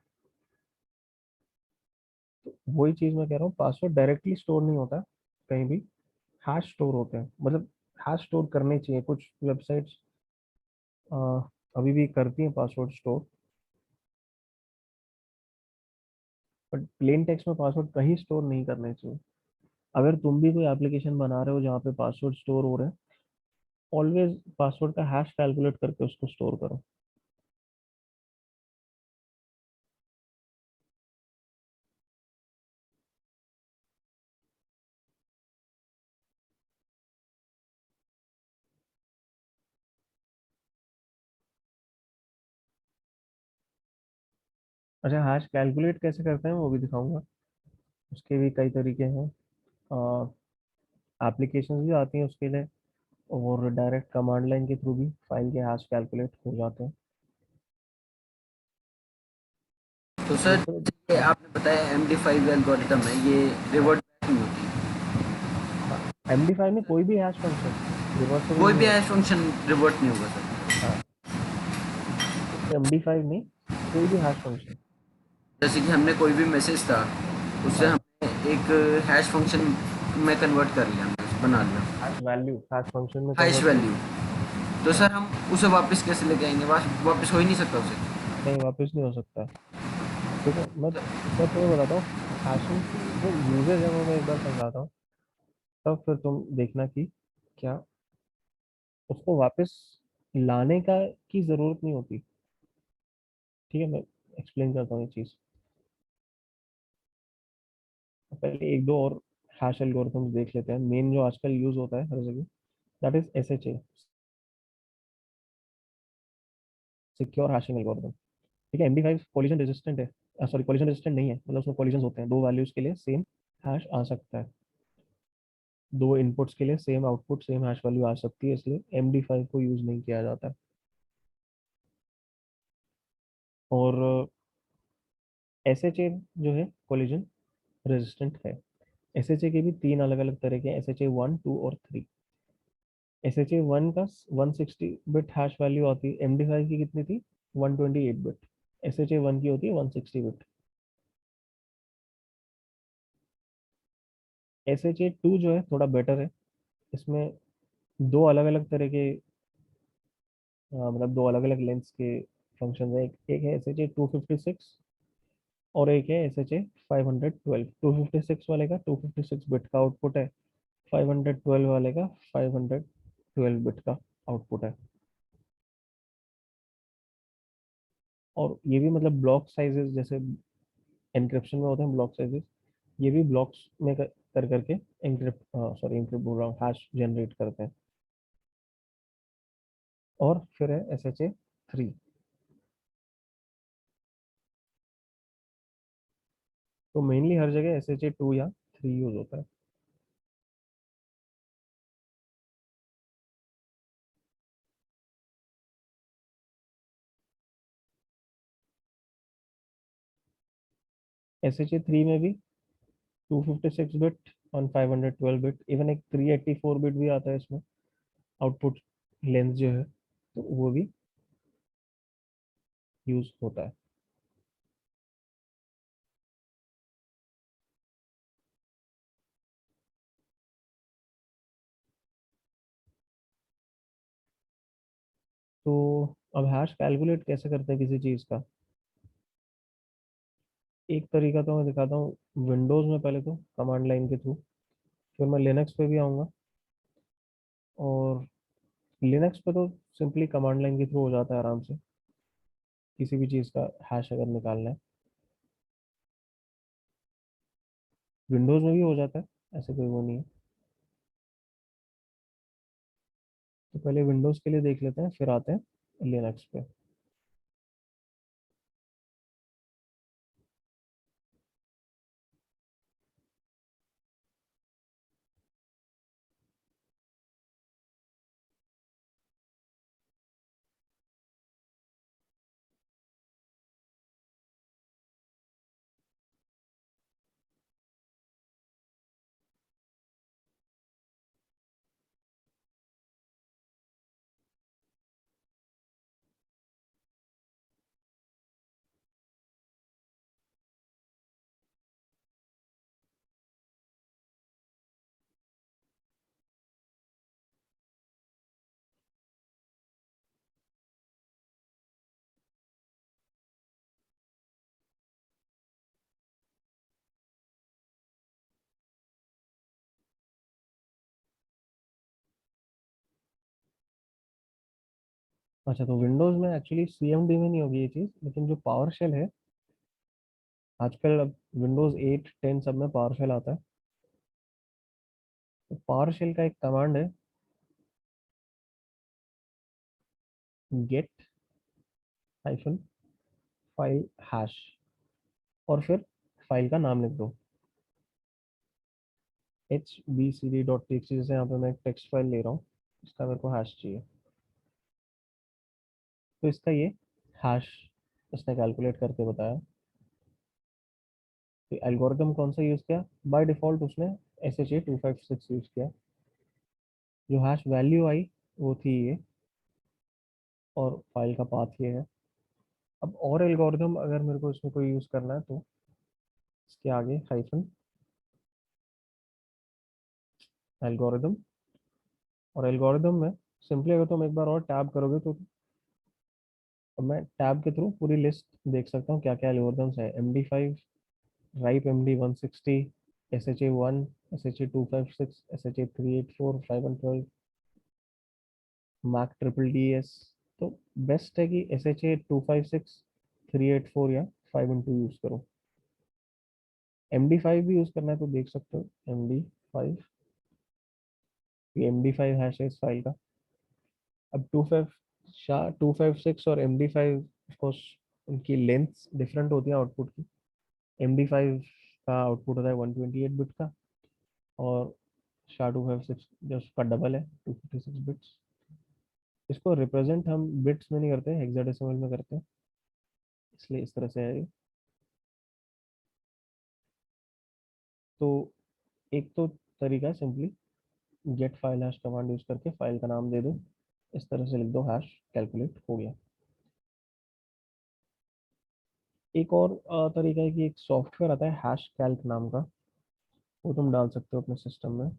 Speaker 1: तो वही चीज मैं कह रहा हूँ, पासवर्ड डायरेक्टली स्टोर नहीं होता कहीं भी, हैश स्टोर होते हैं। मतलब हैश स्टोर करने चाहिए, कुछ वेबसाइट्स अभी भी करती हैं password store, but plain text में पासवर्ड कहीं स्टोर नहीं करने चाहिए। अगर तुम भी कोई एप्लीकेशन बना रहे हो जहाँ पे पासवर्ड स्टोर हो रहे हैं, ऑलवेज पासवर्ड का हैश कैलकुलेट करके उसको स्टोर करो। अच्छा, हैश कैलकुलेट कैसे करते हैं वो भी दिखाऊंगा। उसके भी कई तरीके हैं, एप्लीकेशंस भी आती हैं उसके लिए, और डायरेक्ट कमांड लाइन के थ्रू भी फाइल के हैश कैलकुलेट हो जाते हैं।
Speaker 3: तो सर
Speaker 1: दूसरे,
Speaker 3: ये
Speaker 1: हाँ
Speaker 3: आपने बताया MD5 एल्गोरिथम है, ये
Speaker 1: हाँ
Speaker 3: रिवर्ट बैक नहीं होती।
Speaker 1: हाँ, MD5 में कोई भी हैश फंक्शन रिवर्सेबल
Speaker 3: कोई
Speaker 1: नहीं
Speaker 3: भी
Speaker 1: होता।
Speaker 3: हैश फंक्शन रिवर्ट नहीं होगा सर।
Speaker 1: हाँ, MD5 नहीं, कोई भी हैश फंक्शन।
Speaker 3: जैसे कि हमने कोई भी मैसेज था, उससे
Speaker 1: हाँ,
Speaker 3: हमने एक हैश फंक्शन में कन्वर्ट कर लिया, हमने बना लिया
Speaker 1: हैश वैल्यू हैश फंक्शन में
Speaker 3: हैश
Speaker 1: कन्वर्ट कर
Speaker 3: वैल्यू।
Speaker 1: दिया।
Speaker 3: तो
Speaker 1: हाँ,
Speaker 3: सर हम उसे वापस कैसे लेके आएंगे, वापस हो ही नहीं सकता उसे।
Speaker 1: नहीं वापस नहीं हो सकता। देखो मैं तुम्हें बताता हूँ, हैशिंग की जो यूजेज है वो मैं एक बार समझाता हूँ, तब फिर तुम देखना कि क्या उसको वापस लाने का की जरूरत नहीं होती। ठीक है, मैं एक्सप्लेन करता हूँ ये चीज। पहले एक दो और हैश एल्गोरिथम्स देख लेते हैं, मेन जो आजकल यूज होता है हर जगह, that is SHA, secure hashing algorithm. ठीक है, MD5 कोलिजन रेजिस्टेंट है, सॉरी कोलिजन रेजिस्टेंट नहीं है, मतलब उसमें कोलिजन होते हैं, दो वैल्यूज के लिए सेम हैश आ सकता है, दो इनपुट्स के लिए same output same hash value आ सकती है, इसलिए MD5 को यूज नहीं किया जाता है। और SHA जो है कोलिजन रेजिस्टेंट है। SHA के भी तीन अलग अलग तरह के SHA 1, 2 और 3। SHA 1 का 160 बिट हैश वैल्यू आती है, MD5 की कितनी थी, 128 बिट। SHA 1 की होती है 160 बिट। SHA 2 जो है थोड़ा बेटर है, इसमें दो अलग अलग तरह के मतलब दो अलग अलग लेंथ के फंक्शन है, एक है SHA 256 और एक है SHA 512। 256 वाले का 256 बिट का आउटपुट है, 512 वाले का 512 बिट का आउटपुट है। और ये भी मतलब ब्लॉक साइजेस जैसे एनक्रिप्शन में होते हैं ब्लॉक साइजेस, ये भी ब्लॉक्स में कर करके एनक्रिप्ट सॉरी एनक्रिप्ट बोल रहा हूँ, हैश जनरेट करते हैं। और फिर है SHA 3। तो मेनली हर जगह SHA 2 या 3 यूज होता है। SHA 3 में भी 256 बिट और 512 बिट, इवन एक 384 बिट भी आता है इसमें आउटपुट लेंथ जो है, तो वो भी यूज होता है। तो अब हैश कैलकुलेट कैसे करते हैं किसी चीज़ का, एक तरीका तो मैं दिखाता हूँ विंडोज़ में, पहले तो कमांड लाइन के थ्रू, फिर मैं लिनक्स पे भी आऊँगा। और लिनक्स पे तो सिंपली कमांड लाइन के थ्रू हो जाता है आराम से, किसी भी चीज़ का हैश अगर निकालना है। विंडोज़ में भी हो जाता है, ऐसे कोई वो नहीं है। तो पहले विंडोज़ के लिए देख लेते हैं, फिर आते हैं लिनक्स पे। अच्छा, तो विंडोज़ में एक्चुअली CMD में नहीं होगी ये चीज़, लेकिन जो पावर शेल है आजकल, अब विंडोज़ 8, 10 सब में पावर शेल आता है। तो पावर शेल का एक कमांड है, गेट हाइफन फाइल हैश, और फिर फाइल का नाम लिख दो HBCD.txt। जैसे यहाँ पे मैं एक टेक्स्ट फाइल ले रहा हूँ, इसका मेरे को हैश चाहिए, तो इसका ये हैश इसने कैलकुलेट करके बताया। तो एल्गोरिदम कौन सा यूज़ किया, बाय डिफ़ॉल्ट उसने SHA 256 यूज़ किया। जो हैश वैल्यू आई वो थी ये, और फाइल का पाथ ये है। अब और एल्गोरिदम अगर मेरे को इसमें कोई यूज़ करना है, तो इसके आगे हाइफन एल्गोरिदम, और एल्गोरिदम में सिंपली अगर तुम एक बार और टैब करोगे तो अब मैं टैब के थ्रू पूरी लिस्ट देख सकता हूँ क्या क्या एल्गोरिदम्स है। MD5, ripe MD 160, SHA 1, SHA 256, SHA 384, 512, mac DDDS। तो बेस्ट है कि SHA 256, 384 या 512 यूज़ करो। MD5 भी यूज़ करना है तो देख सकते हो MD5, ये MD5 हैश है इस फाइल का। अब 256 और MD5 ऑफकोर्स उनकी लेंथ डिफरेंट होती है आउटपुट की। MD5 का आउटपुट होता है 128 बिट का, और SHA-256 जो उसका डबल है 256 बिट्स। इसको रिप्रेजेंट हम बिट्स में नहीं करते, हेक्साडेसिमल में करते हैं, इसलिए इस तरह से है ये। तो एक तो तरीका है simply get file hash command use करके फाइल का नाम दे दो, इस तरह से लिख दो हैश कैलकुलेट हो गया। एक और तरीका है कि एक सॉफ्टवेयर आता है हैश कैल्क नाम का, वो तुम डाल सकते हो अपने सिस्टम में।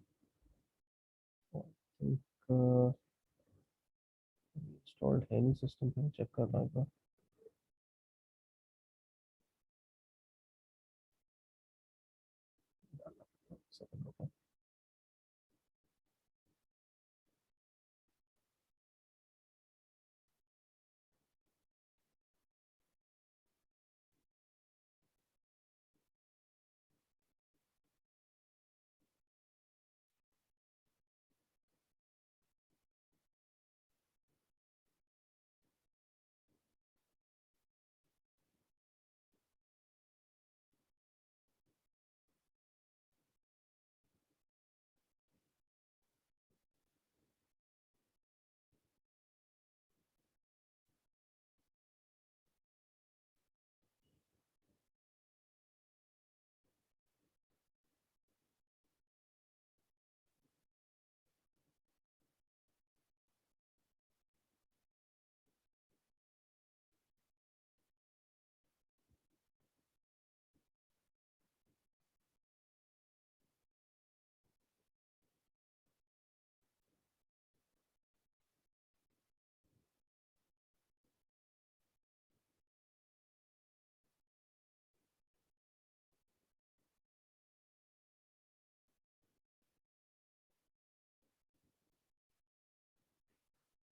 Speaker 1: इंस्टॉल्ड है नहीं सिस्टम पे, चेक करता हूँ एक बार। सेकंड रुको।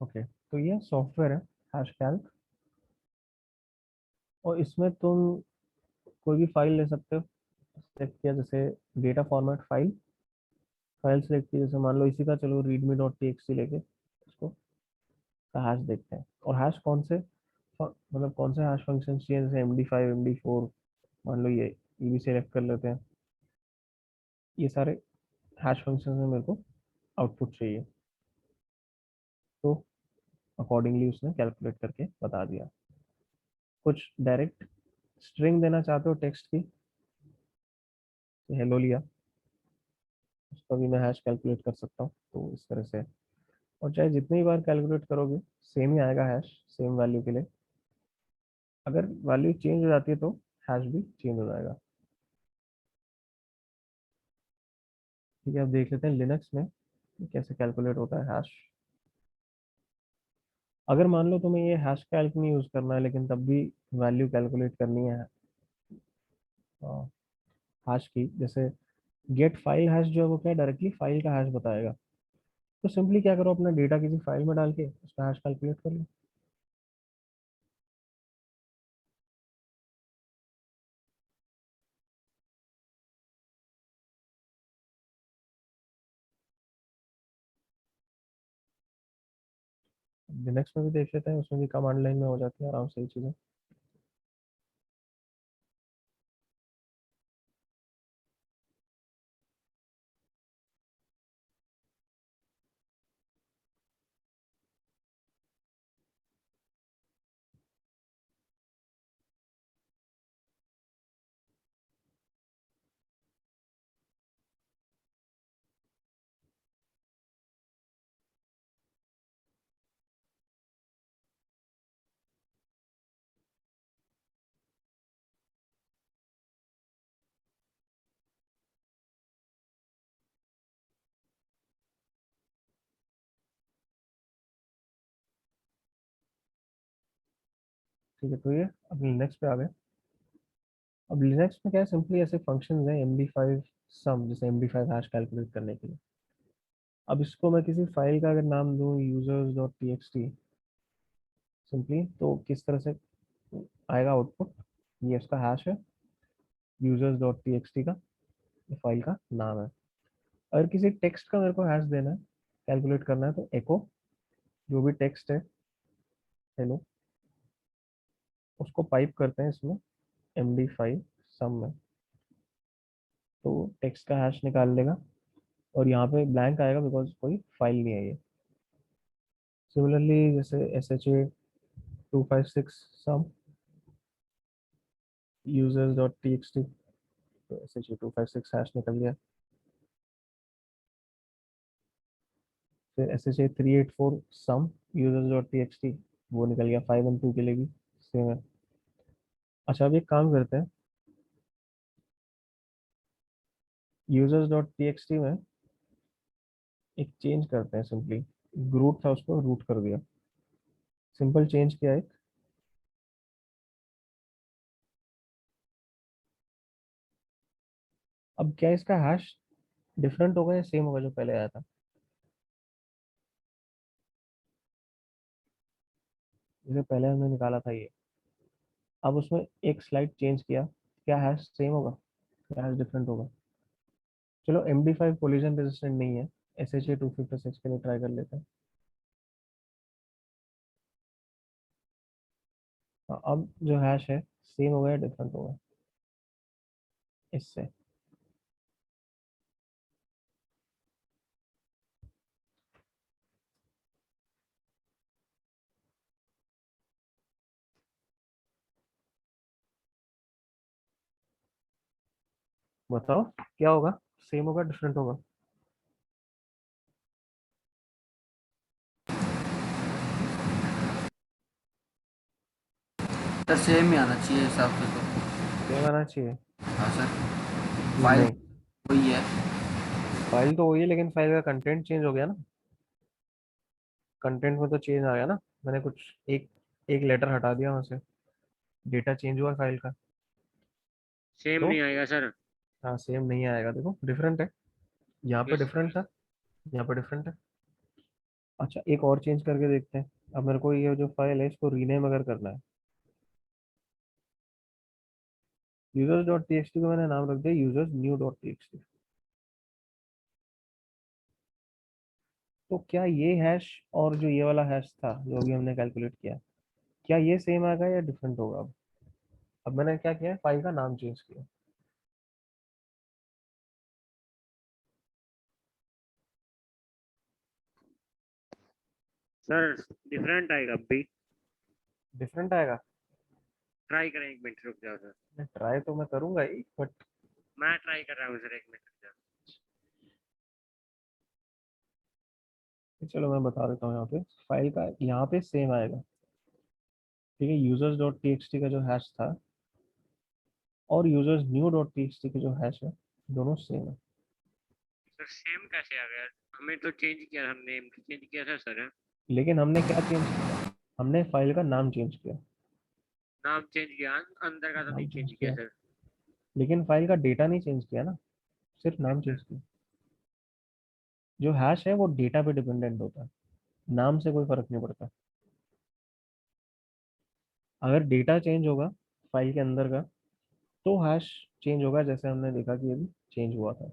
Speaker 1: ओके, तो ये सॉफ्टवेयर है हैश कैल्क, और इसमें तुम कोई भी फाइल ले सकते हो। सेलेक्ट किया जैसे data format file, file select की, जैसे मान लो इसी का, चलो readme dot T x T लेके इसको का हैश देखते हैं। और हैश कौन से मतलब कौन से हैश फंक्शन चाहिए, जैसे MD5 MD4, मान लो ये भी सिलेक्ट कर लेते हैं। ये सारे हैश फंक्शन में मेरे को आउटपुट चाहिए, तो अकॉर्डिंगली उसने कैलकुलेट करके बता दिया। कुछ डायरेक्ट स्ट्रिंग देना चाहते हो टेक्स्ट की, तो हेलो लिया, उसका भी मैं हैश कैलकुलेट कर सकता हूँ, तो इस तरह से। और चाहे जितनी बार कैलकुलेट करोगे सेम ही आएगा हैश, सेम वैल्यू के लिए। अगर वैल्यू चेंज हो जाती है तो हैश भी चेंज हो जाएगा। ठीक है, अब देख लेते हैं लिनक्स में कैसे कैलकुलेट होता है हैश। अगर मान लो तुम्हें ये हैश कैल्क नहीं यूज करना है, लेकिन तब भी वैल्यू कैलकुलेट करनी है हैश की, जैसे गेट फाइल हैश जो है वो क्या डायरेक्टली फाइल का हैश बताएगा, तो सिंपली क्या करो, अपना डेटा किसी फाइल में डाल के उसका हैश कैलकुलेट कर लो। लिनक्स में भी देख लेते हैं, उसमें भी कमांड लाइन में हो जाती है आराम से ये चीज़ें। ठीक है, तो ये अब लिनक्स पे आ गए। अब लिनक्स में क्या है, सिंपली ऐसे फंक्शन है MD5 सम, जैसे MD5 हैश कैलकुलेट करने के लिए। अब इसको मैं किसी फाइल का अगर नाम दूं users dot T x T simply, तो किस तरह से आएगा आउटपुट, ये इसका हैश है, users dot T x T का ये फाइल का नाम है। अगर किसी टेक्स्ट का मेरे को हैश देना है, कैलकुलेट करना है, तो एको जो भी टेक्स्ट है, हेलो, उसको पाइप करते हैं इसमें MD5 सम में, तो टेक्स्ट का हैश निकाल लेगा और यहाँ पे ब्लैंक आएगा बिकॉज कोई फाइल नहीं है ये। सिमिलरली जैसे SHA 256 सम users.txt, तो SHA 256 हैश निकल गया। फिर SHA 384 सम users.txt, वो निकल गया 512 के लिए भी सेम है। अच्छा अब एक काम करते हैं, users.txt में एक चेंज करते हैं सिंपली, ग्रूट था उसको रूट कर दिया, सिंपल चेंज किया एक। अब क्या इसका हैश डिफरेंट होगा या सेम होगा जो पहले आया था? जैसे पहले हमने निकाला था ये, अब उसमें एक स्लाइड चेंज किया, क्या हैश सेम होगा या हैश डिफरेंट होगा? चलो MD5 कोलिजन रेजिस्टेंट नहीं है, SHA 256 के लिए ट्राई कर लेते हैं। हाँ, अब जो हैश है सेम होगा या डिफरेंट होगा इससे? बताओ क्या होगा, सेम होगा डिफरेंट होगा?
Speaker 3: सर सेम ही आना चाहिए हिसाब से तो।
Speaker 1: सेम आना चाहिए?
Speaker 3: हाँ सर, फाइल
Speaker 1: नहीं,
Speaker 3: वही है।
Speaker 1: फाइल तो वही है लेकिन फाइल का कंटेंट चेंज हो गया ना, कंटेंट में तो चेंज आ गया ना, मैंने कुछ एक एक लेटर हटा दिया वहां से, डेटा चेंज हुआ फाइल का।
Speaker 2: सेम
Speaker 1: तो
Speaker 2: नहीं आएगा सर।
Speaker 1: हाँ सेम नहीं आएगा, देखो डिफरेंट है, यहाँ पे
Speaker 2: यस।
Speaker 1: डिफरेंट था, यहाँ पे डिफरेंट है। अच्छा एक और चेंज करके देखते हैं, अब मेरे को ये जो फाइल है इसको रीनेम अगर करना है, users.txt को मैंने नाम रख दिया यूजर्स न्यू डॉट टी। तो क्या ये हैश और जो ये वाला हैश था जो अभी हमने कैलकुलेट किया, क्या ये सेम आएगा या डिफरेंट होगा? अब मैंने क्या किया है, फाइल का नाम चेंज किया।
Speaker 2: सर डिफरेंट आएगा अब भी।
Speaker 1: डिफरेंट आएगा?
Speaker 2: ट्राई करें, 1 मिनट रुक जाओ सर।
Speaker 1: ट्राई तो मैं करूंगा ही बट,
Speaker 2: मैं ट्राई कर रहा हूँ सर, 1 मिनट रुक जाओ।
Speaker 1: चलो मैं बता देता हूँ, यहाँ पे फाइल का यहाँ पे सेम आएगा, ठीक है, users.txt का जो हैश था और यूजर्स न्यू डॉट टी की जो हैश है दोनों सेम है।
Speaker 2: सर सेम कैसे आ गया? हमें तो चेंज किया, हमने नेम चेंज किया था सर।
Speaker 1: लेकिन हमने क्या चेंज किया, हमने फाइल का नाम चेंज किया,
Speaker 2: नाम चेंज किया, अंदर का तो
Speaker 1: नाम
Speaker 2: नहीं
Speaker 1: चेंज
Speaker 2: चेंज किया
Speaker 1: किया,
Speaker 2: सर।
Speaker 1: लेकिन फाइल का डेटा नहीं चेंज किया ना, सिर्फ नाम चेंज किया। जो हैश है वो डेटा पे डिपेंडेंट होता है, नाम से कोई फर्क नहीं पड़ता। अगर डेटा चेंज होगा फाइल के अंदर का तो हैश चेंज होगा, जैसे हमने देखा कि अभी चेंज हुआ था।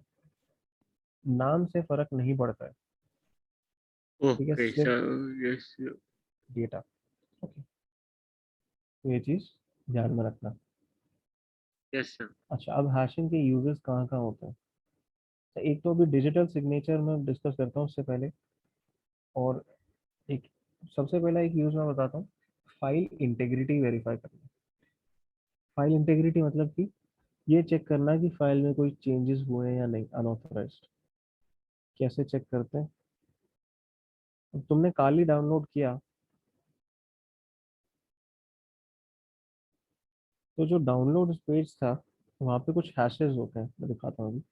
Speaker 1: नाम से फर्क नहीं पड़ता है, ठीक है,
Speaker 2: ओके
Speaker 1: सिर्फ
Speaker 2: सर। यस।
Speaker 1: डेटा। ओके, तो ये चीज ध्यान में रखना।
Speaker 2: Yes sir.
Speaker 1: अच्छा अब हैशिंग के यूजेस कहाँ कहाँ होते हैं? तो एक तो अभी डिजिटल सिग्नेचर में डिस्कस करता हूँ उससे पहले, और एक सबसे पहला एक यूज मैं बताता हूँ, फाइल इंटेग्रिटी वेरीफाई करना। फाइल इंटेग्रिटी मतलब कि ये चेक करना कि फाइल में कोई चेंजेस हुए हैं या नहीं अनऑथराइज्ड। कैसे चेक करते हैं? अब तुमने काली डाउनलोड किया, तो जो डाउनलोड पेज था वहाँ पे कुछ हैशेस होते हैं, मैं दिखाता हूँ अभी।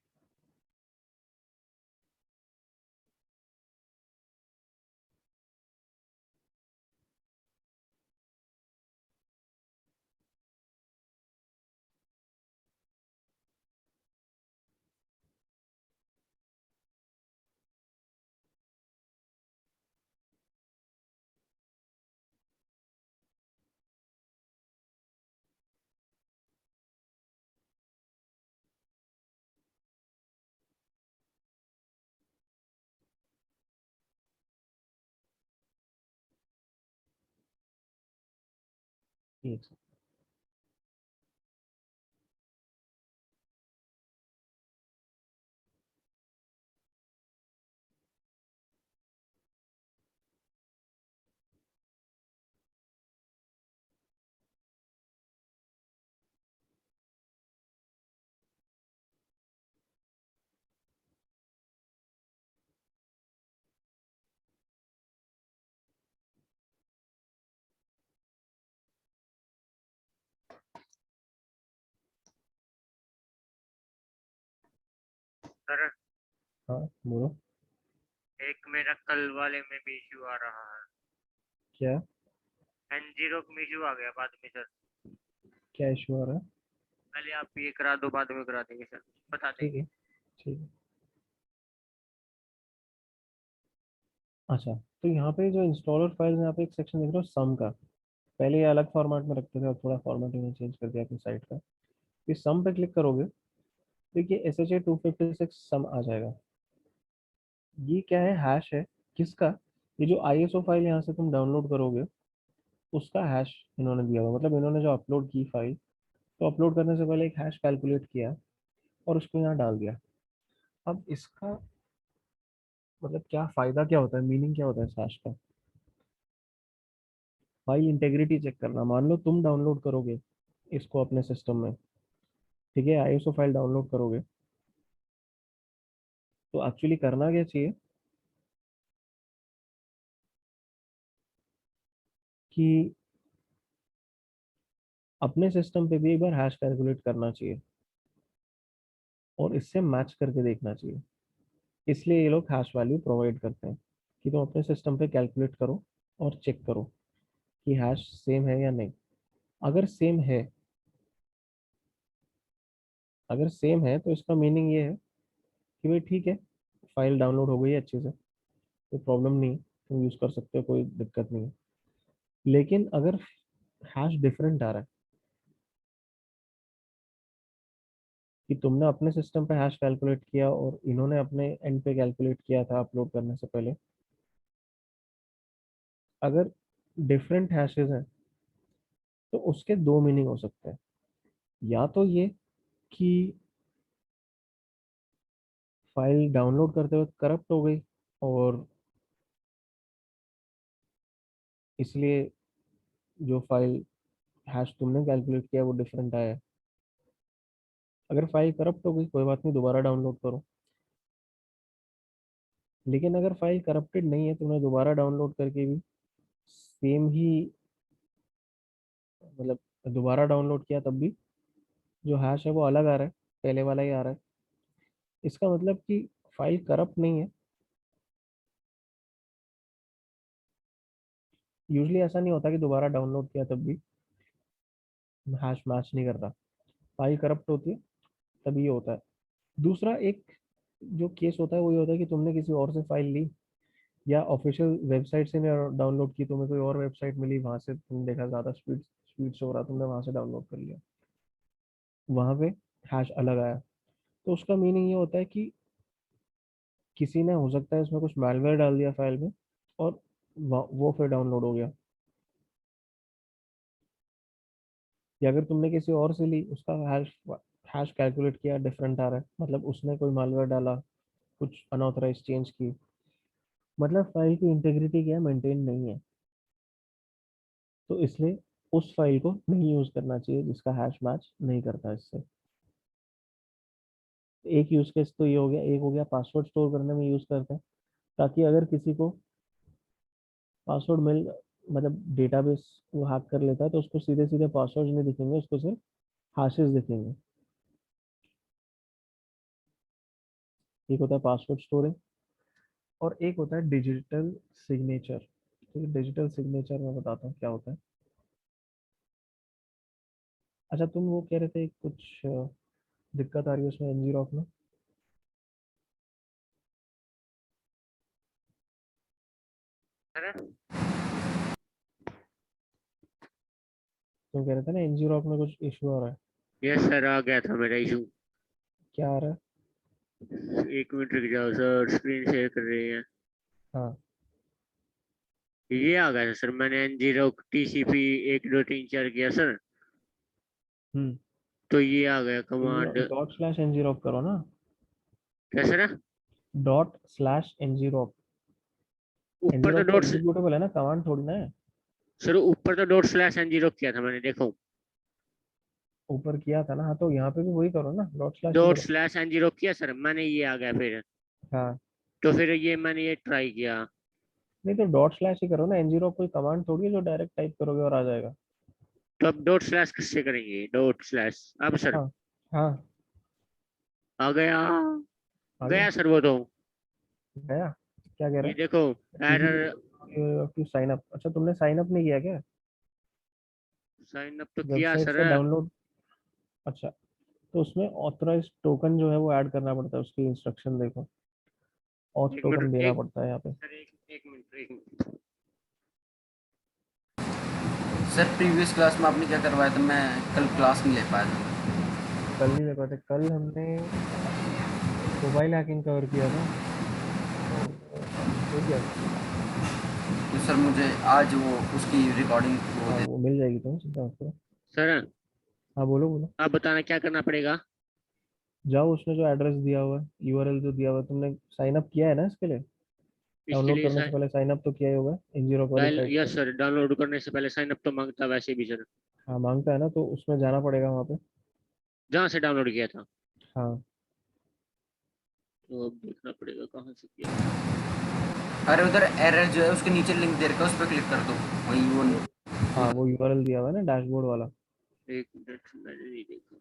Speaker 1: एक second।
Speaker 2: सर
Speaker 1: हाँ बोलो।
Speaker 2: एक मेरा कल वाले में भी इशू आ रहा है।
Speaker 1: क्या
Speaker 2: N0 में इशू आ गया बाद में सर।
Speaker 1: क्या इशू आ रहा है?
Speaker 2: पहले आप ये करा दो, बाद में करा देंगे सर, बता
Speaker 1: ठीक
Speaker 2: देंगे।
Speaker 1: है ठीक है। अच्छा, तो यहाँ पे जो इंस्टॉलर फाइल्स, यहाँ पे एक सेक्शन देख रहे हो सम का। पहले ये अलग फॉर्मेट में रखते थे, अब थोड़ा फॉर्मेट इन्होंने चेंज कर दिया अपनी साइट का। इस सम पे क्लिक करोगे, देखिए SHA-256 सम आ जाएगा। ये क्या है? हैश है। किसका? ये जो ISO फाइल यहाँ से तुम डाउनलोड करोगे उसका हैश इन्होंने दिया हुआ। मतलब इन्होंने जो अपलोड की फाइल, तो अपलोड करने से पहले एक हैश कैलकुलेट किया और उसको यहाँ डाल दिया। अब इसका मतलब क्या फायदा, क्या होता है, मीनिंग क्या होता है इस हैश का? फाइल इंटेग्रिटी चेक करना। मान लो तुम डाउनलोड करोगे इसको अपने सिस्टम में, ठीक है, ISO फाइल डाउनलोड करोगे, तो एक्चुअली करना क्या चाहिए कि अपने सिस्टम पे भी एक बार हैश कैलकुलेट करना चाहिए और इससे मैच करके देखना चाहिए। इसलिए ये लोग हैश वैल्यू प्रोवाइड करते हैं कि तुम अपने सिस्टम पे कैलकुलेट करो और चेक करो कि हैश सेम है या नहीं। अगर सेम है, अगर सेम है तो इसका मीनिंग ये है कि भाई ठीक है, फाइल डाउनलोड हो गई है अच्छे से, कोई प्रॉब्लम नहीं है, तुम यूज़ कर सकते हो, कोई दिक्कत नहीं है। लेकिन अगर हैश डिफरेंट आ रहा है, कि तुमने अपने सिस्टम पे हैश कैलकुलेट किया और इन्होंने अपने एंड पे कैलकुलेट किया था अपलोड करने से पहले, अगर डिफरेंट हैशेस हैं तो उसके दो मीनिंग हो सकते हैं। या तो ये कि फाइल डाउनलोड करते वक्त करप्ट हो गई और इसलिए जो फाइल हैश तुमने कैलकुलेट किया वो डिफरेंट आया है। अगर फाइल करप्ट हो गई कोई बात नहीं, दोबारा डाउनलोड करो। लेकिन अगर फाइल करप्टेड नहीं है, तुमने दोबारा डाउनलोड करके भी सेम ही, मतलब दोबारा डाउनलोड किया तब भी जो हैश है वो अलग आ रहा है, पहले वाला ही आ रहा है, इसका मतलब कि फाइल करप्ट नहीं है। यूजली ऐसा नहीं होता कि दोबारा डाउनलोड किया तब भी हैश मैच नहीं कर रहा, फाइल करप्ट होती है तभी ये होता है। दूसरा एक जो केस होता है वो ये होता है कि तुमने किसी और से फाइल ली या ऑफिशियल वेबसाइट से डाउनलोड की, तुम्हें कोई और वेबसाइट मिली, वहां से तुमने देखा ज़्यादा स्पीड स्पीड से हो रहा, तुमने वहां से डाउनलोड कर लिया, वहां पे हैश अलग आया। तो उसका मीनिंग ये होता है कि किसी ने, हो सकता है इसमें कुछ मैलवेयर डाल दिया फाइल में और वो फिर डाउनलोड हो गया। या अगर तुमने किसी और से ली, उसका हैश हैश कैलकुलेट किया डिफरेंट आ रहा है, मतलब उसने कोई मालवेयर डाला, कुछ अनऑथराइज चेंज की, मतलब फाइल की इंटीग्रिटी क्या है, मेंटेन नहीं है। तो इसलिए उस फाइल को नहीं यूज करना चाहिए जिसका हैश मैच नहीं करता इससे। एक यूज केस तो ये हो गया। एक हो गया पासवर्ड स्टोर करने में यूज करते हैं, ताकि अगर किसी को पासवर्ड मिल, मतलब डेटाबेस वो हैक कर लेता है तो उसको सीधे सीधे पासवर्ड नहीं दिखेंगे, उसको सिर्फ हैशेस दिखेंगे। एक होता है पासवर्ड स्टोरेज और एक होता है डिजिटल सिग्नेचर। तो डिजिटल सिग्नेचर मैं बताता हूँ क्या होता है। अच्छा, तुम वो कह रहे थे कुछ दिक्कत आ रही है उसमें NG रॉक में,
Speaker 2: सर
Speaker 1: तुम कह रहे थे ना NG रॉक में कुछ इशू आ रहा है।
Speaker 2: यस सर, आ गया था मेरा इशू।
Speaker 1: क्या आ रहा है?
Speaker 2: एक मिनट रुक जाओ सर, स्क्रीन शेयर कर रही है।
Speaker 1: हाँ।
Speaker 2: ये आ गया था सर, मैंने N0 TCP 1 2 3 4 किया सर,
Speaker 1: हम्म।
Speaker 2: तो ये आ गया
Speaker 1: तो ये
Speaker 2: कमांड।
Speaker 1: ./NG रॉक करो ना।
Speaker 2: क्या सर?
Speaker 1: ./NG rock. NG
Speaker 2: ऊपर तो
Speaker 1: रॉक तो
Speaker 2: डॉट,
Speaker 1: एग्जीक्यूटेबल है ना, कमांड थोड़ी ना है।
Speaker 2: सर ऊपर तो ./NG किया था मैंने, देखो।
Speaker 1: ऊपर किया था ना, हाँ तो यहाँ पे भी वही करो ना, ./ ही
Speaker 2: डॉट
Speaker 1: करो।
Speaker 2: स्लैश NG किया सर मैंने, ये आ गया फिर।
Speaker 1: हाँ।
Speaker 2: तो फिर ये मैंने ये ट्राई किया।
Speaker 1: नहीं तो ./ ही करो ना, NG रॉक कोई कमांड थोड़ी है जो डायरेक्ट टाइप करोगे और आ जाएगा।
Speaker 2: तो अब ./ किससे करेंगे? ./ अब सर
Speaker 1: हाँ हाँ।
Speaker 2: आ गया।
Speaker 1: आ
Speaker 2: गया
Speaker 1: गया?
Speaker 2: सर वो तो।
Speaker 1: गया? क्या कह रहा
Speaker 2: ये
Speaker 1: है?
Speaker 2: देखो एरर।
Speaker 1: To sign up. अच्छा, तुमने साइन अप नहीं किया क्या?
Speaker 2: साइन अप तो किया
Speaker 1: वेबसाइट
Speaker 2: सर।
Speaker 1: से डाउनलोड। अच्छा, तो उसमें ऑथराइज टोकन जो है वो ऐड करना पड़ता है, उसकी इंस्ट्रक्शन देखो। ऑथ
Speaker 2: एक
Speaker 1: टोकन
Speaker 2: मिनट
Speaker 1: देना
Speaker 2: एक
Speaker 1: पड़ता है यहाँ पे।
Speaker 2: सर एक मिनट एक मिनट।
Speaker 3: सर प्रीवियस क्लास में आपने क्या करवाया था, मैं कल क्लास नहीं ले पाया था।
Speaker 1: कल नहीं ले पाते, कल हमने मोबाइल हैकिंग कवर किया था, तो हो गया।
Speaker 3: तो सर मुझे आज वो उसकी रिकॉर्डिंग वो
Speaker 1: हाँ,
Speaker 3: दे।
Speaker 1: वो मिल जाएगी तुम्हें, चिंता मत करो।
Speaker 2: सर
Speaker 1: हाँ, बोलो बोलो।
Speaker 2: आप बताना क्या करना पड़ेगा।
Speaker 1: जाओ, उसने जो एड्रेस दिया हुआ है, यूआरएल जो दिया हुआ है, तुमने साइन अप किया है ना इसके लिए?
Speaker 2: इसके
Speaker 1: डाउनलोड
Speaker 2: लिए
Speaker 1: करने से
Speaker 2: सर
Speaker 1: पहले साइन अप तो किया ही होगा इन जीरो वाली
Speaker 2: डायल
Speaker 1: साइट पे।
Speaker 2: यस सर, डाउनलोड करने से पहले साइन अप तो मांगता वैसे भी सर।
Speaker 1: हाँ, मांगता है ना, तो उसमें जाना पड़ेगा वहाँ पे।
Speaker 2: जहाँ से डाउनलोड किया था।
Speaker 1: हाँ।
Speaker 2: तो अब देखना पड़ेगा कहाँ से किया था।
Speaker 3: अरे उधर एरर जो है उसके नीचे लिंक दे रखा है, उस पर क्लिक कर दो। वही वो
Speaker 1: हाँ, वो यूआरएल दिया हुआ है ना डैशबोर्ड वाला।
Speaker 2: एक मिनट मैंने नहीं देखा।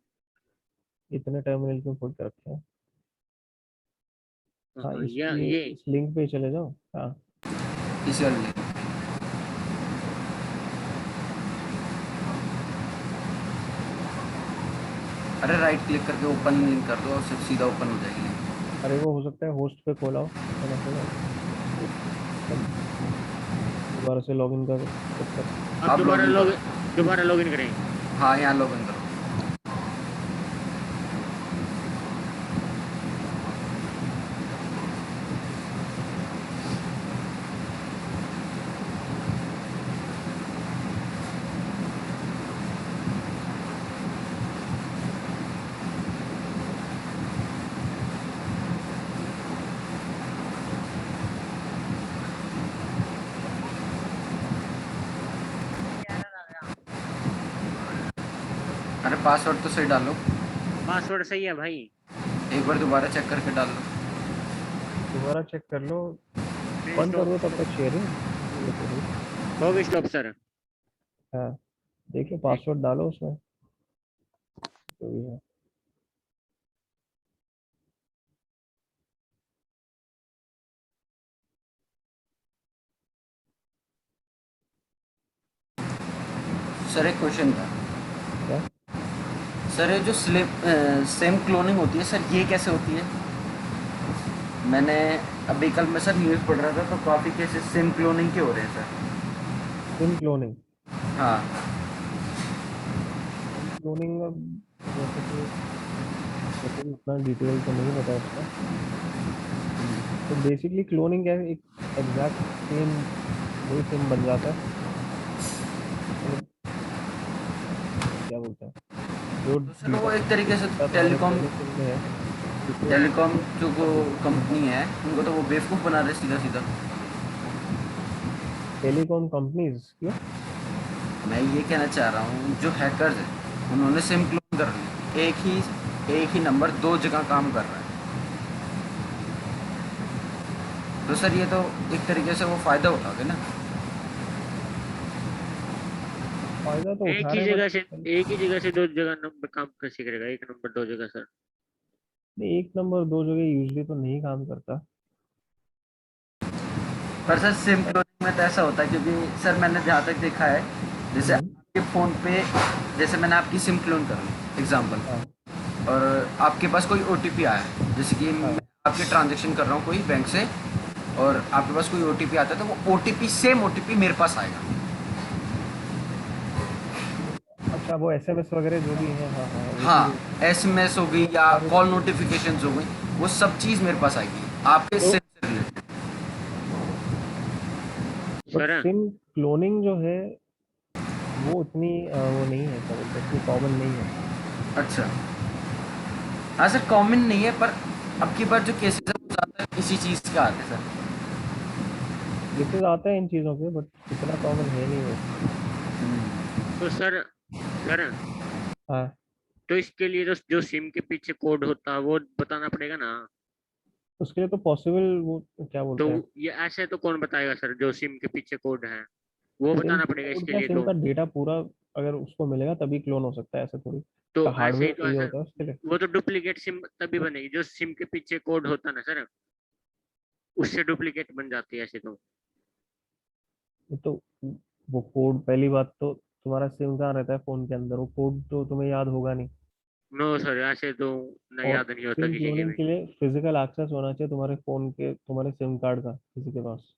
Speaker 1: इतने टर्मिनल क्यों खोल के रखे हैं?
Speaker 2: हाँ
Speaker 1: हाँ,
Speaker 2: हाँ,
Speaker 1: इस
Speaker 2: ये
Speaker 1: ये
Speaker 2: ये
Speaker 1: इस लिंक पे चले जाओ। हाँ।
Speaker 3: इसी वाले लिंक। अरे राइट क्लिक करके ओपन लिंक कर दो और फिर सीधा ओपन हो जाएगी लिंक।
Speaker 1: अरे वो हो सकता है होस्ट पे खोला हो, ऐसा खोला हो, तब दोबारा से लॉगिन कर चेक कर।
Speaker 2: अब
Speaker 3: आप लॉगिन करो।
Speaker 2: दोबारा लॉगिन करें।
Speaker 3: हाँ यहाँ लॉगिन करो। अरे पासवर्ड तो सही डालो।
Speaker 2: पासवर्ड सही है भाई।
Speaker 3: एक बार दोबारा चेक करके डाल लो।
Speaker 1: दोबारा चेक कर लो।
Speaker 2: पेज
Speaker 1: बंद कर
Speaker 2: स्टॉप
Speaker 1: दो तब तक शेयरिंग। देखो भाई।
Speaker 2: हो गई स्टॉप सर।
Speaker 1: हाँ, देखिए
Speaker 2: एक
Speaker 1: पासवर्ड डालो उसमें जो भी है।
Speaker 3: सर एक क्वेश्चन था।
Speaker 1: क्या?
Speaker 3: सर ये जो सेम क्लोनिंग होती है सर, ये कैसे होती है? मैंने अभी कल मैं सर न्यूज़ पढ़ रहा था तो काफ़ी केसेस सेम क्लोनिंग के हो रहे हैं सर।
Speaker 1: SIM cloning?
Speaker 3: हाँ।
Speaker 1: सिम क्लोनिंग जैसे कि मुझे भी उतना डिटेल तो नहीं पता उसका। तो बेसिकली क्लोनिंग क्या है, एक एग्जैक्ट सेम वही सिम बन जाता है, मतलब क्या बोलते हैं, जो
Speaker 3: तो सर वो एक तरीके से
Speaker 1: डेटा तुम्हारे
Speaker 3: टेलीकॉम
Speaker 1: पहले सिम में है उसे
Speaker 3: टेलीकॉम जो को
Speaker 1: डुप्लीकेट कर देता
Speaker 3: कंपनी है उनको तो वो बेवकूफ़ बना रहे सीधा सीधा।
Speaker 1: है। टेलीकॉम कंपनीज क्यों?
Speaker 3: मैं ये कहना चाह रहा हूँ जो हैकर्स हैं उन्होंने सिम क्लोन कर ली, एक ही नंबर दो जगह काम कर रहा है। तो सर ये तो एक तरीके से वो फ़ायदा उठाओगे ना।
Speaker 1: फायदा तो
Speaker 2: एक
Speaker 1: उठा
Speaker 2: ही
Speaker 1: रहे हैं
Speaker 2: जगह
Speaker 1: बट
Speaker 2: से एक ही जगह से दो जगह नंबर काम कैसे करेगा, एक नंबर दो जगह सर।
Speaker 1: एक नंबर दो जगह यूजली तो नहीं काम करता।
Speaker 3: पर सर सिम क्लोनिंग में तो ऐसा होता है क्योंकि सर मैंने जहाँ तक देखा है, जैसे
Speaker 1: हम्म।
Speaker 3: आपके फ़ोन पे जैसे मैंने आपकी सिम क्लोन कर ली एग्जाम्पल,
Speaker 1: हाँ।
Speaker 3: और आपके पास कोई ओटीपी आया है, जैसे कि मैं
Speaker 1: हाँ।
Speaker 3: आपके ट्रांजेक्शन कर रहा हूँ कोई बैंक से, और आपके पास कोई ओटीपी आता है तो वो ओटीपी सेम ओटीपी मेरे पास आएगा।
Speaker 1: अच्छा, वो एसएमएस वगैरह जो भी है, हाँ हाँ, वो
Speaker 3: हाँ,
Speaker 1: चीज़
Speaker 3: एसएमएस हो गई
Speaker 1: वो
Speaker 3: या
Speaker 1: सारे
Speaker 3: कॉल नोटिफिकेशंस हो गई, वो सब चीज़ मेरे पास आएगी आपके
Speaker 1: तो
Speaker 3: सिम से related.
Speaker 1: But
Speaker 2: sir
Speaker 1: SIM cloning जो है वो उतनी वो नहीं है, क्या बोलते हैं, उतनी कॉमन नहीं है।
Speaker 3: अच्छा। हाँ सर कॉमन नहीं है, पर अब की बार जो केसेस है वो ज़्यादा इसी चीज़ के आते हैं सर।
Speaker 1: केसेस आते हैं इन चीज़ों के, बट इतना कॉमन है नहीं वो।
Speaker 2: तो सर
Speaker 1: हाँ,
Speaker 2: तो इसके लिए जो सिम के पीछे कोड होता है वो बताना पड़ेगा ना।
Speaker 1: उसके लिए तो पॉसिबल, वो क्या
Speaker 2: तो
Speaker 1: बोलते हैं,
Speaker 2: ये ऐसे तो कौन बताएगा सर, जो सिम के पीछे कोड है वो
Speaker 1: सिम
Speaker 2: बताना पड़ेगा
Speaker 1: कोड
Speaker 2: इसके
Speaker 1: क्या,
Speaker 2: लिए
Speaker 1: सिम
Speaker 2: तो।
Speaker 1: का डेटा पूरा अगर उसको मिलेगा तभी क्लोन हो सकता है, ऐसा थोड़ी।
Speaker 2: तो
Speaker 1: तो
Speaker 2: ऐसे ही
Speaker 1: हार्डवेयर
Speaker 2: तो
Speaker 1: चाहिए
Speaker 2: ऐसा,
Speaker 1: होता है उसके लिए।
Speaker 2: वो तो डुप्लीकेट सिम तभी बनेगी जो सिम के पीछे कोड होता ना सर, उससे डुप्लीकेट बन जाती है ऐसे तो।
Speaker 1: तो वो कोड, पहली बात तो तुम्हारा सिम कहाँ रहता है फोन के अंदर, वो कोड तो तुम्हें याद होगा नहीं।
Speaker 2: नो सर, ऐसे तो नहीं,
Speaker 1: और
Speaker 2: याद नहीं होता
Speaker 1: सिम
Speaker 2: किसी के
Speaker 1: क्लोनिंग
Speaker 2: भी।
Speaker 1: के लिए फिजिकल एक्सेस होना चाहिए तुम्हारे फोन के, तुम्हारे सिम कार्ड का किसी के पास।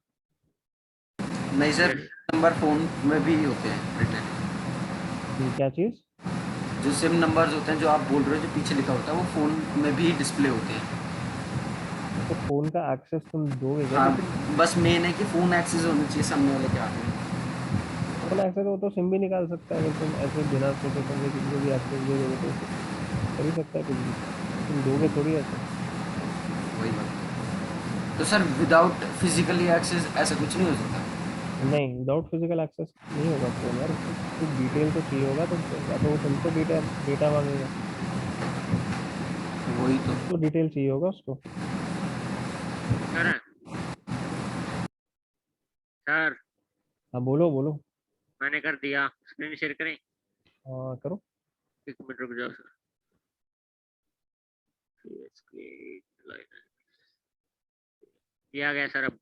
Speaker 3: नहीं सर,
Speaker 2: यस।
Speaker 3: नंबर फ़ोन में भी होते हैं रिटर्न।
Speaker 1: क्या चीज?
Speaker 3: जो सिम नंबर्स होते हैं जो आप बोल रहे हो, जो पीछे लिखा होता है, वो फ़ोन में भी डिस्प्ले होते हैं।
Speaker 1: तो फोन का एक्सेस तुम दोगे क्या
Speaker 3: हाँ,
Speaker 1: किसी को?
Speaker 3: बस मेन है कि फ़ोन एक्सेस होना चाहिए सामने वाले के हाथ में।
Speaker 1: फोन एक्सेस हो तो सिम भी निकाल सकता है, अगर तुम ऐसे बिना सोचे समझे किसी को भी एक्सेस दे दोगे तो उसे कर ही सकता है कुछ भी, तुम दोगे थोड़ी ऐसे।
Speaker 3: वही बात। तो सर विदाउट फिजिकली एक्सेस ऐसा कुछ नहीं हो सकता?
Speaker 1: नहीं, विदाउट फिजिकल एक्सेस नहीं होगा फोन यार, उसको कुछ डिटेल तो चाहिए होगा तुमसे, या तो वो तुमसे डेटा डेटा मांगेगा,
Speaker 3: वही तो।
Speaker 1: कुछ तो डिटेल चाहिए होगा उसको।
Speaker 2: सर, सर
Speaker 1: हाँ बोलो बोलो।
Speaker 2: मैंने कर दिया, स्क्रीन शेयर करें?
Speaker 1: हाँ करो।
Speaker 2: एक मिनट रुक जाओ सर। स्क्रीन किया गया सर अब।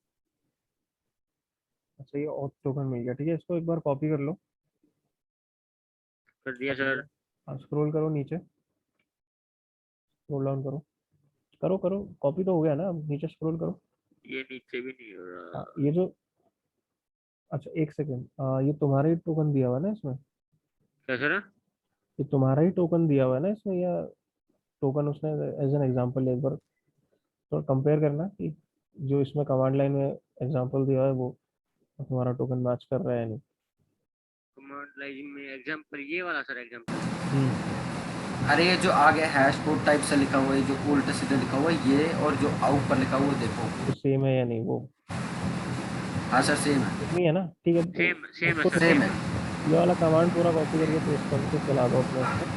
Speaker 1: अच्छा ये ऑथ टोकन मिल गया, ठीक है, इसको एक बार कॉपी कर लो।
Speaker 2: कर दिया
Speaker 1: कॉपी
Speaker 2: सर।
Speaker 1: किया? हाँ स्क्रॉल करो नीचे, स्क्रॉल डाउन करो, करो करो, कॉपी तो हो गया ना, अब नीचे स्क्रॉल करो।
Speaker 2: ये नीचे भी नहीं हो
Speaker 1: हाँ
Speaker 2: रहा।
Speaker 1: ये जो, अच्छा एक सेकेंड, ये तुम्हारा ही टोकन दिया हुआ है ना इसमें?
Speaker 2: क्या सर?
Speaker 1: ये तुम्हारा ही टोकन दिया हुआ है ना इसमें, या टोकन उसने एज एन एग्जांपल एक बार तो कंपेयर करना कि जो इसमें कमांड लाइन में एग्जांपल दिया है वो तुम्हारा टोकन मैच कर रहा है या नहीं।
Speaker 2: कमांड लाइन में एग्जांपल ये वाला सर, एग्जांपल।
Speaker 3: अरे ये जो आगे हैश कोड टाइप से लिखा हुआ है, जो उल्टा सीधा लिखा हुआ है ये, और जो आउट पर लिखा हुआ है देखो।
Speaker 1: तो सेम है या नहीं वो?
Speaker 3: हाँ सर, सेम है।
Speaker 1: सेम ही है ना, ठीक है तो
Speaker 2: सेम सेम है
Speaker 1: उसको
Speaker 2: सर,
Speaker 1: तुम
Speaker 3: सेम
Speaker 2: सेम
Speaker 3: है।
Speaker 2: है।
Speaker 1: ये वाला कमांड पूरा कॉपी करके पेस्ट करके चला दो अपने उस पर।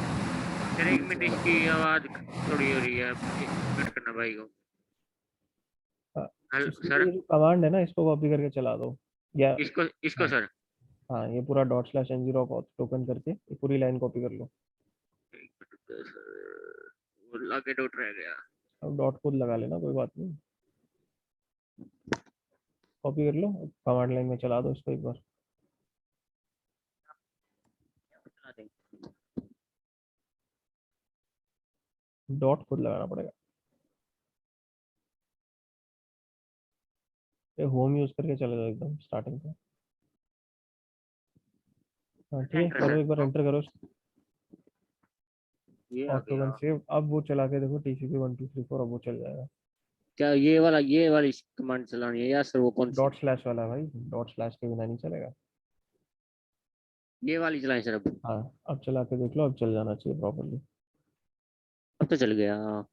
Speaker 2: सर एक मिनट, इसकी आवाज थोड़ी हो रही है, म्यूट करना भाई को।
Speaker 1: हाँ,
Speaker 2: हेलो
Speaker 1: इसमें
Speaker 2: सर।
Speaker 1: ये जो कमांड है ना इसको कॉपी करके चला दो, या
Speaker 2: इसको
Speaker 1: हाँ।
Speaker 2: सर।
Speaker 1: हाँ ये पूरा dot slash n zero auth token करके ये पूरी लाइन कॉपी कर लो।
Speaker 2: एक मिनट तो सर, वो आगे डॉट रह गया।
Speaker 1: अब डॉट खुद लगा लेना, कोई बात नहीं, कॉपी कर लो, कमांड लाइन में चला दो इसको एक बार।
Speaker 2: बता दें।
Speaker 1: डॉट खुद लगाना पड़ेगा, ये होम यूज करके चले जाओ एकदम स्टार्टिंग पे। हाँ ठीक है,
Speaker 2: एंटर
Speaker 1: करो
Speaker 2: सर।
Speaker 1: एक बार एंटर करो,
Speaker 2: ये आ
Speaker 1: और टोकन
Speaker 2: गया।
Speaker 1: सेव, अब वो चला के देखो TCP 1 2 3 4, अब वो चल जाएगा।
Speaker 2: क्या ये वाली कमांड चलानी है या सर वो कौन सी?
Speaker 1: डॉट स्लैश वाला भाई, डॉट स्लैश के बिना नहीं चलेगा।
Speaker 2: ये वाली चलाएं सर अब?
Speaker 1: हाँ अब चला के देख लो, अब चल जाना चाहिए प्रॉपरली।
Speaker 2: अब तो चल गया।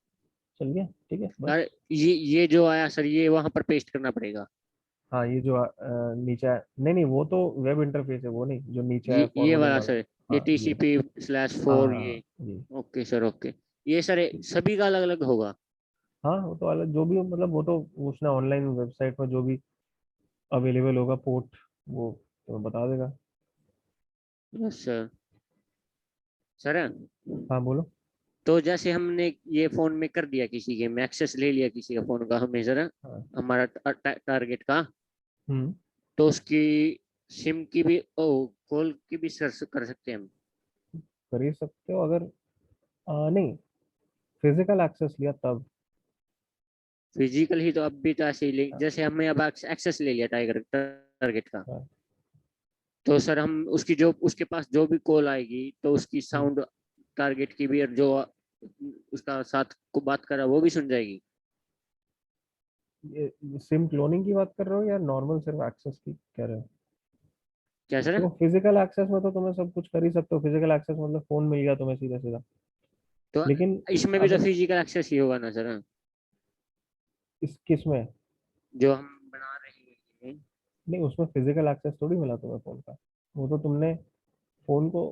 Speaker 1: चल गया, ठीक है बस।
Speaker 2: अरे ये जो आया सर, ये वहां पर पेस्ट करना पड़ेगा?
Speaker 1: हाँ ये जो नीचे नहीं नहीं, वो तो वेब इंटरफेस है, वो नहीं जो नीचे है
Speaker 2: ये
Speaker 1: फॉरवर्डिंग
Speaker 2: वाला
Speaker 1: वाला।
Speaker 2: सर, ये
Speaker 1: हाँ ये, हाँ
Speaker 2: TCP/4
Speaker 1: हाँ
Speaker 2: ये।
Speaker 1: ये,
Speaker 2: ओके सर, ओके। ये सर सभी का अलग अलग होगा?
Speaker 1: हाँ वो तो अलग जो भी हो, मतलब वो तो उसने ऑनलाइन वेबसाइट पर जो भी अवेलेबल होगा पोर्ट, वो तुम्हें बता देगा।
Speaker 2: Yes sir. सर,
Speaker 1: हाँ बोलो।
Speaker 2: तो जैसे हमने ये फोन में कर दिया, किसी के में एक्सेस ले लिया किसी का फोन का, हमें सर
Speaker 1: हाँ।
Speaker 2: हमारा टारगेट का,
Speaker 1: हम्म।
Speaker 2: तो उसकी सिम की भी, ओ, कॉल की भी सर कर सकते हैं हम?
Speaker 1: कर ही सकते हो अगर नहीं, फिजिकल एक्सेस लिया तब।
Speaker 2: फिजिकल ही तो अब भी तो ऐसे ही
Speaker 1: हाँ,
Speaker 2: जैसे हमने अब एक्सेस ले लिया टाइगर टारगेट का,
Speaker 1: हाँ,
Speaker 2: तो सर हम उसकी जो उसके पास जो भी कॉल आएगी तो उसकी
Speaker 1: हम्म।
Speaker 2: साउंड टारगेट की भी, और जो उसका साथ को बात कर रहा है वो भी सुन जाएगी?
Speaker 1: ये सिम क्लोनिंग की बात कर रहे हो या नॉर्मल सिर्फ एक्सेस की कह रहे हो?
Speaker 2: क्या सर?
Speaker 1: देखो फिजिकल एक्सेस में तो तुम्हें सब कुछ कर ही सकते हो, फिजिकल एक्सेस मतलब फोन मिल गया तुम्हें सीधा सीधा।
Speaker 2: तो
Speaker 1: लेकिन
Speaker 2: इसमें भी तो
Speaker 1: अगर
Speaker 2: फिजिकल एक्सेस ही होगा ना सर,
Speaker 1: इस किस में,
Speaker 2: जो हम बना रहे हैं?
Speaker 1: नहीं उसमें फिजिकल एक्सेस थोड़ी मिला तुम्हें फोन का, वो तो तुमने फोन को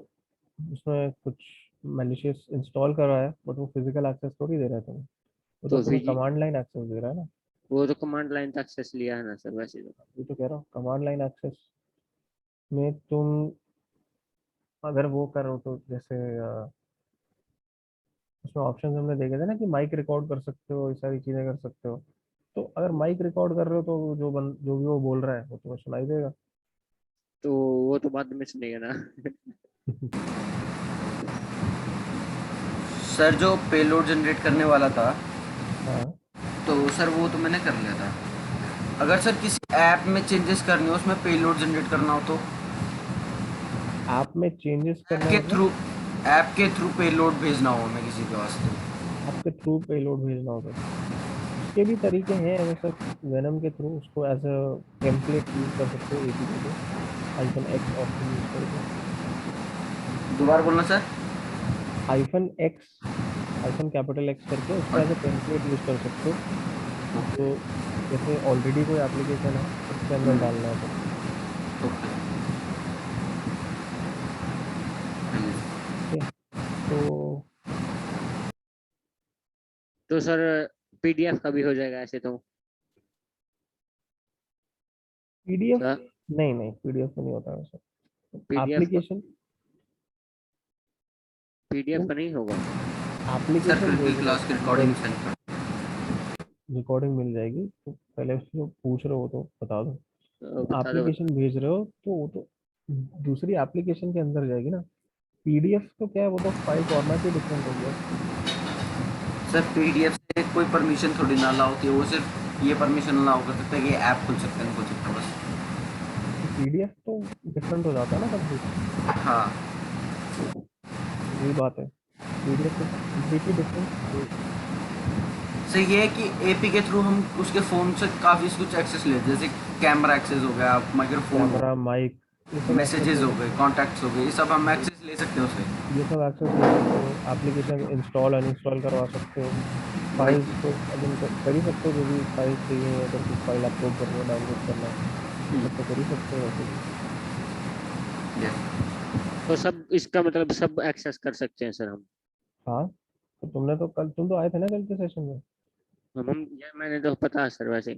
Speaker 1: उसमें कुछ मैलिशियस इंस्टॉल करा है, बट वो फिजिकल एक्सेस थोड़ी दे रहा है तुम्हें, वो तो
Speaker 2: तो
Speaker 1: तुम्हें कमांड लाइन एक्सेस दे रहा है ना।
Speaker 2: वो तो कमांड लाइन तक एक्सेस लिया है ना सर वैसे तो।
Speaker 1: ये तो कह रहा हूँ कमांड लाइन एक्सेस में तुम अगर वो करो तो जैसे उसमें ऑप्शन हमने देखे थे ना कि माइक रिकॉर्ड कर सकते हो, ये सारी चीजें कर सकते हो। तो अगर माइक रिकॉर्ड कर रहे हो तो जो भी वो बोल रहा है वो तुम्हें सुनाई देगा।
Speaker 2: तो वो तो बाद में सुनेगा ना।
Speaker 3: सर जो पेलोड जनरेट करने वाला था,
Speaker 1: हाँ,
Speaker 3: तो सर वो तो मैंने कर लिया था। अगर सर किसी ऐप में चेंजेस करने हो, उसमें पेलोड जनरेट करना हो तो
Speaker 1: ऐप में चेंजेस
Speaker 3: ऐप
Speaker 1: करना
Speaker 3: के
Speaker 1: मतलब
Speaker 3: थ्रू ऐप के थ्रू पेलोड भेजना हो हमें किसी के वास्ते।
Speaker 1: आपके थ्रू पेलोड भेजना होगा, उसके भी तरीके हैं वैसे। वेनम के थ्रू उसको एज अ टेम्पलेट यूज कर सकते हो एपीके को, -X ऑप्शन यूज करके।
Speaker 3: दोबारा बोलना सर।
Speaker 1: -X, -X करके उसको एज अ टेम्पलेट यूज कर सकते हो। जो जैसे ऑलरेडी कोई एप्लीकेशन है उसके अंदर डालना है तो।
Speaker 3: ओके।
Speaker 1: ठीक है, तो
Speaker 2: तो सर पीडीएफ का भी हो जाएगा ऐसे तो।
Speaker 1: पीडीएफ,
Speaker 2: सर
Speaker 1: नहीं नहीं पीडीएफ में नहीं होता वैसे।
Speaker 2: पीडीएफ
Speaker 1: एप्लीकेशन,
Speaker 2: पीडीएफ
Speaker 1: तुम
Speaker 2: का नहीं होगा।
Speaker 3: सर
Speaker 1: एप्लीकेशन
Speaker 3: फिर भी
Speaker 1: भेज रहे
Speaker 3: क्लास की
Speaker 1: हो,
Speaker 3: रिकॉर्डिंग सेंड कर।
Speaker 1: रिकॉर्डिंग मिल जाएगी, तो पहले उसको पूछ रहे हो तो बता दो।
Speaker 2: बता दो बता
Speaker 1: एप्लीकेशन भेज रहे हो तो वो तो दूसरी एप्लीकेशन के अंदर जाएगी ना। पीडीएफ तो क्या है, वो तो फाइल फॉर्मेट ही डिफरेंट हो गया।
Speaker 3: सर पीडीएफ से कोई परमिशन थोड़ी ना अलाउ होती है, वो सिर्फ ये परमिशन अलाउ कर सकता है कि ऐप खुल सकता है, नहीं खुल सकता बस।
Speaker 1: पीडीएफ तो डिफरेंट हो जाता है ना कंप्लीट।
Speaker 3: हाँ
Speaker 1: वही बात है, पीडीएफ तो कंप्लीटली डिफरेंट।
Speaker 3: सर ये है कि एपी के थ्रू हम उसके फ़ोन से काफ़ी कुछ एक्सेस लेते हैं, जैसे कैमरा एक्सेस हो गया, माइक्रोफोन हो
Speaker 1: कैमरा,
Speaker 3: गया,
Speaker 1: माइक, ये सब एक्सेस
Speaker 3: मैसेजेस
Speaker 1: ले
Speaker 3: हो
Speaker 1: सकते
Speaker 3: गए, कॉन्टैक्ट्स हो गए, ये सब हम एक्सेस ले सकते हैं उससे।
Speaker 1: ये सब एक्सेस ले सकते हो। एप्लीकेशन इंस्टॉल अनइंस्टॉल करवा सकते हो।
Speaker 3: वही
Speaker 1: फाइल्स
Speaker 3: चीज़।
Speaker 1: तो अब उनको कर ही सकते हो, जो भी फाइल्स चाहिए, अगर कुछ फाइल अपलोड करनी है, डाउनलोड करना है, ये सब तो कर ही सकते हो वैसे भी।
Speaker 3: यस।
Speaker 2: तो सब इसका मतलब सब एक्सेस कर सकते हैं सर हम।
Speaker 1: हाँ, तो तुम तो आए थे ना कल के सेशन में।
Speaker 2: ये मैंने तो पता है सर वैसे।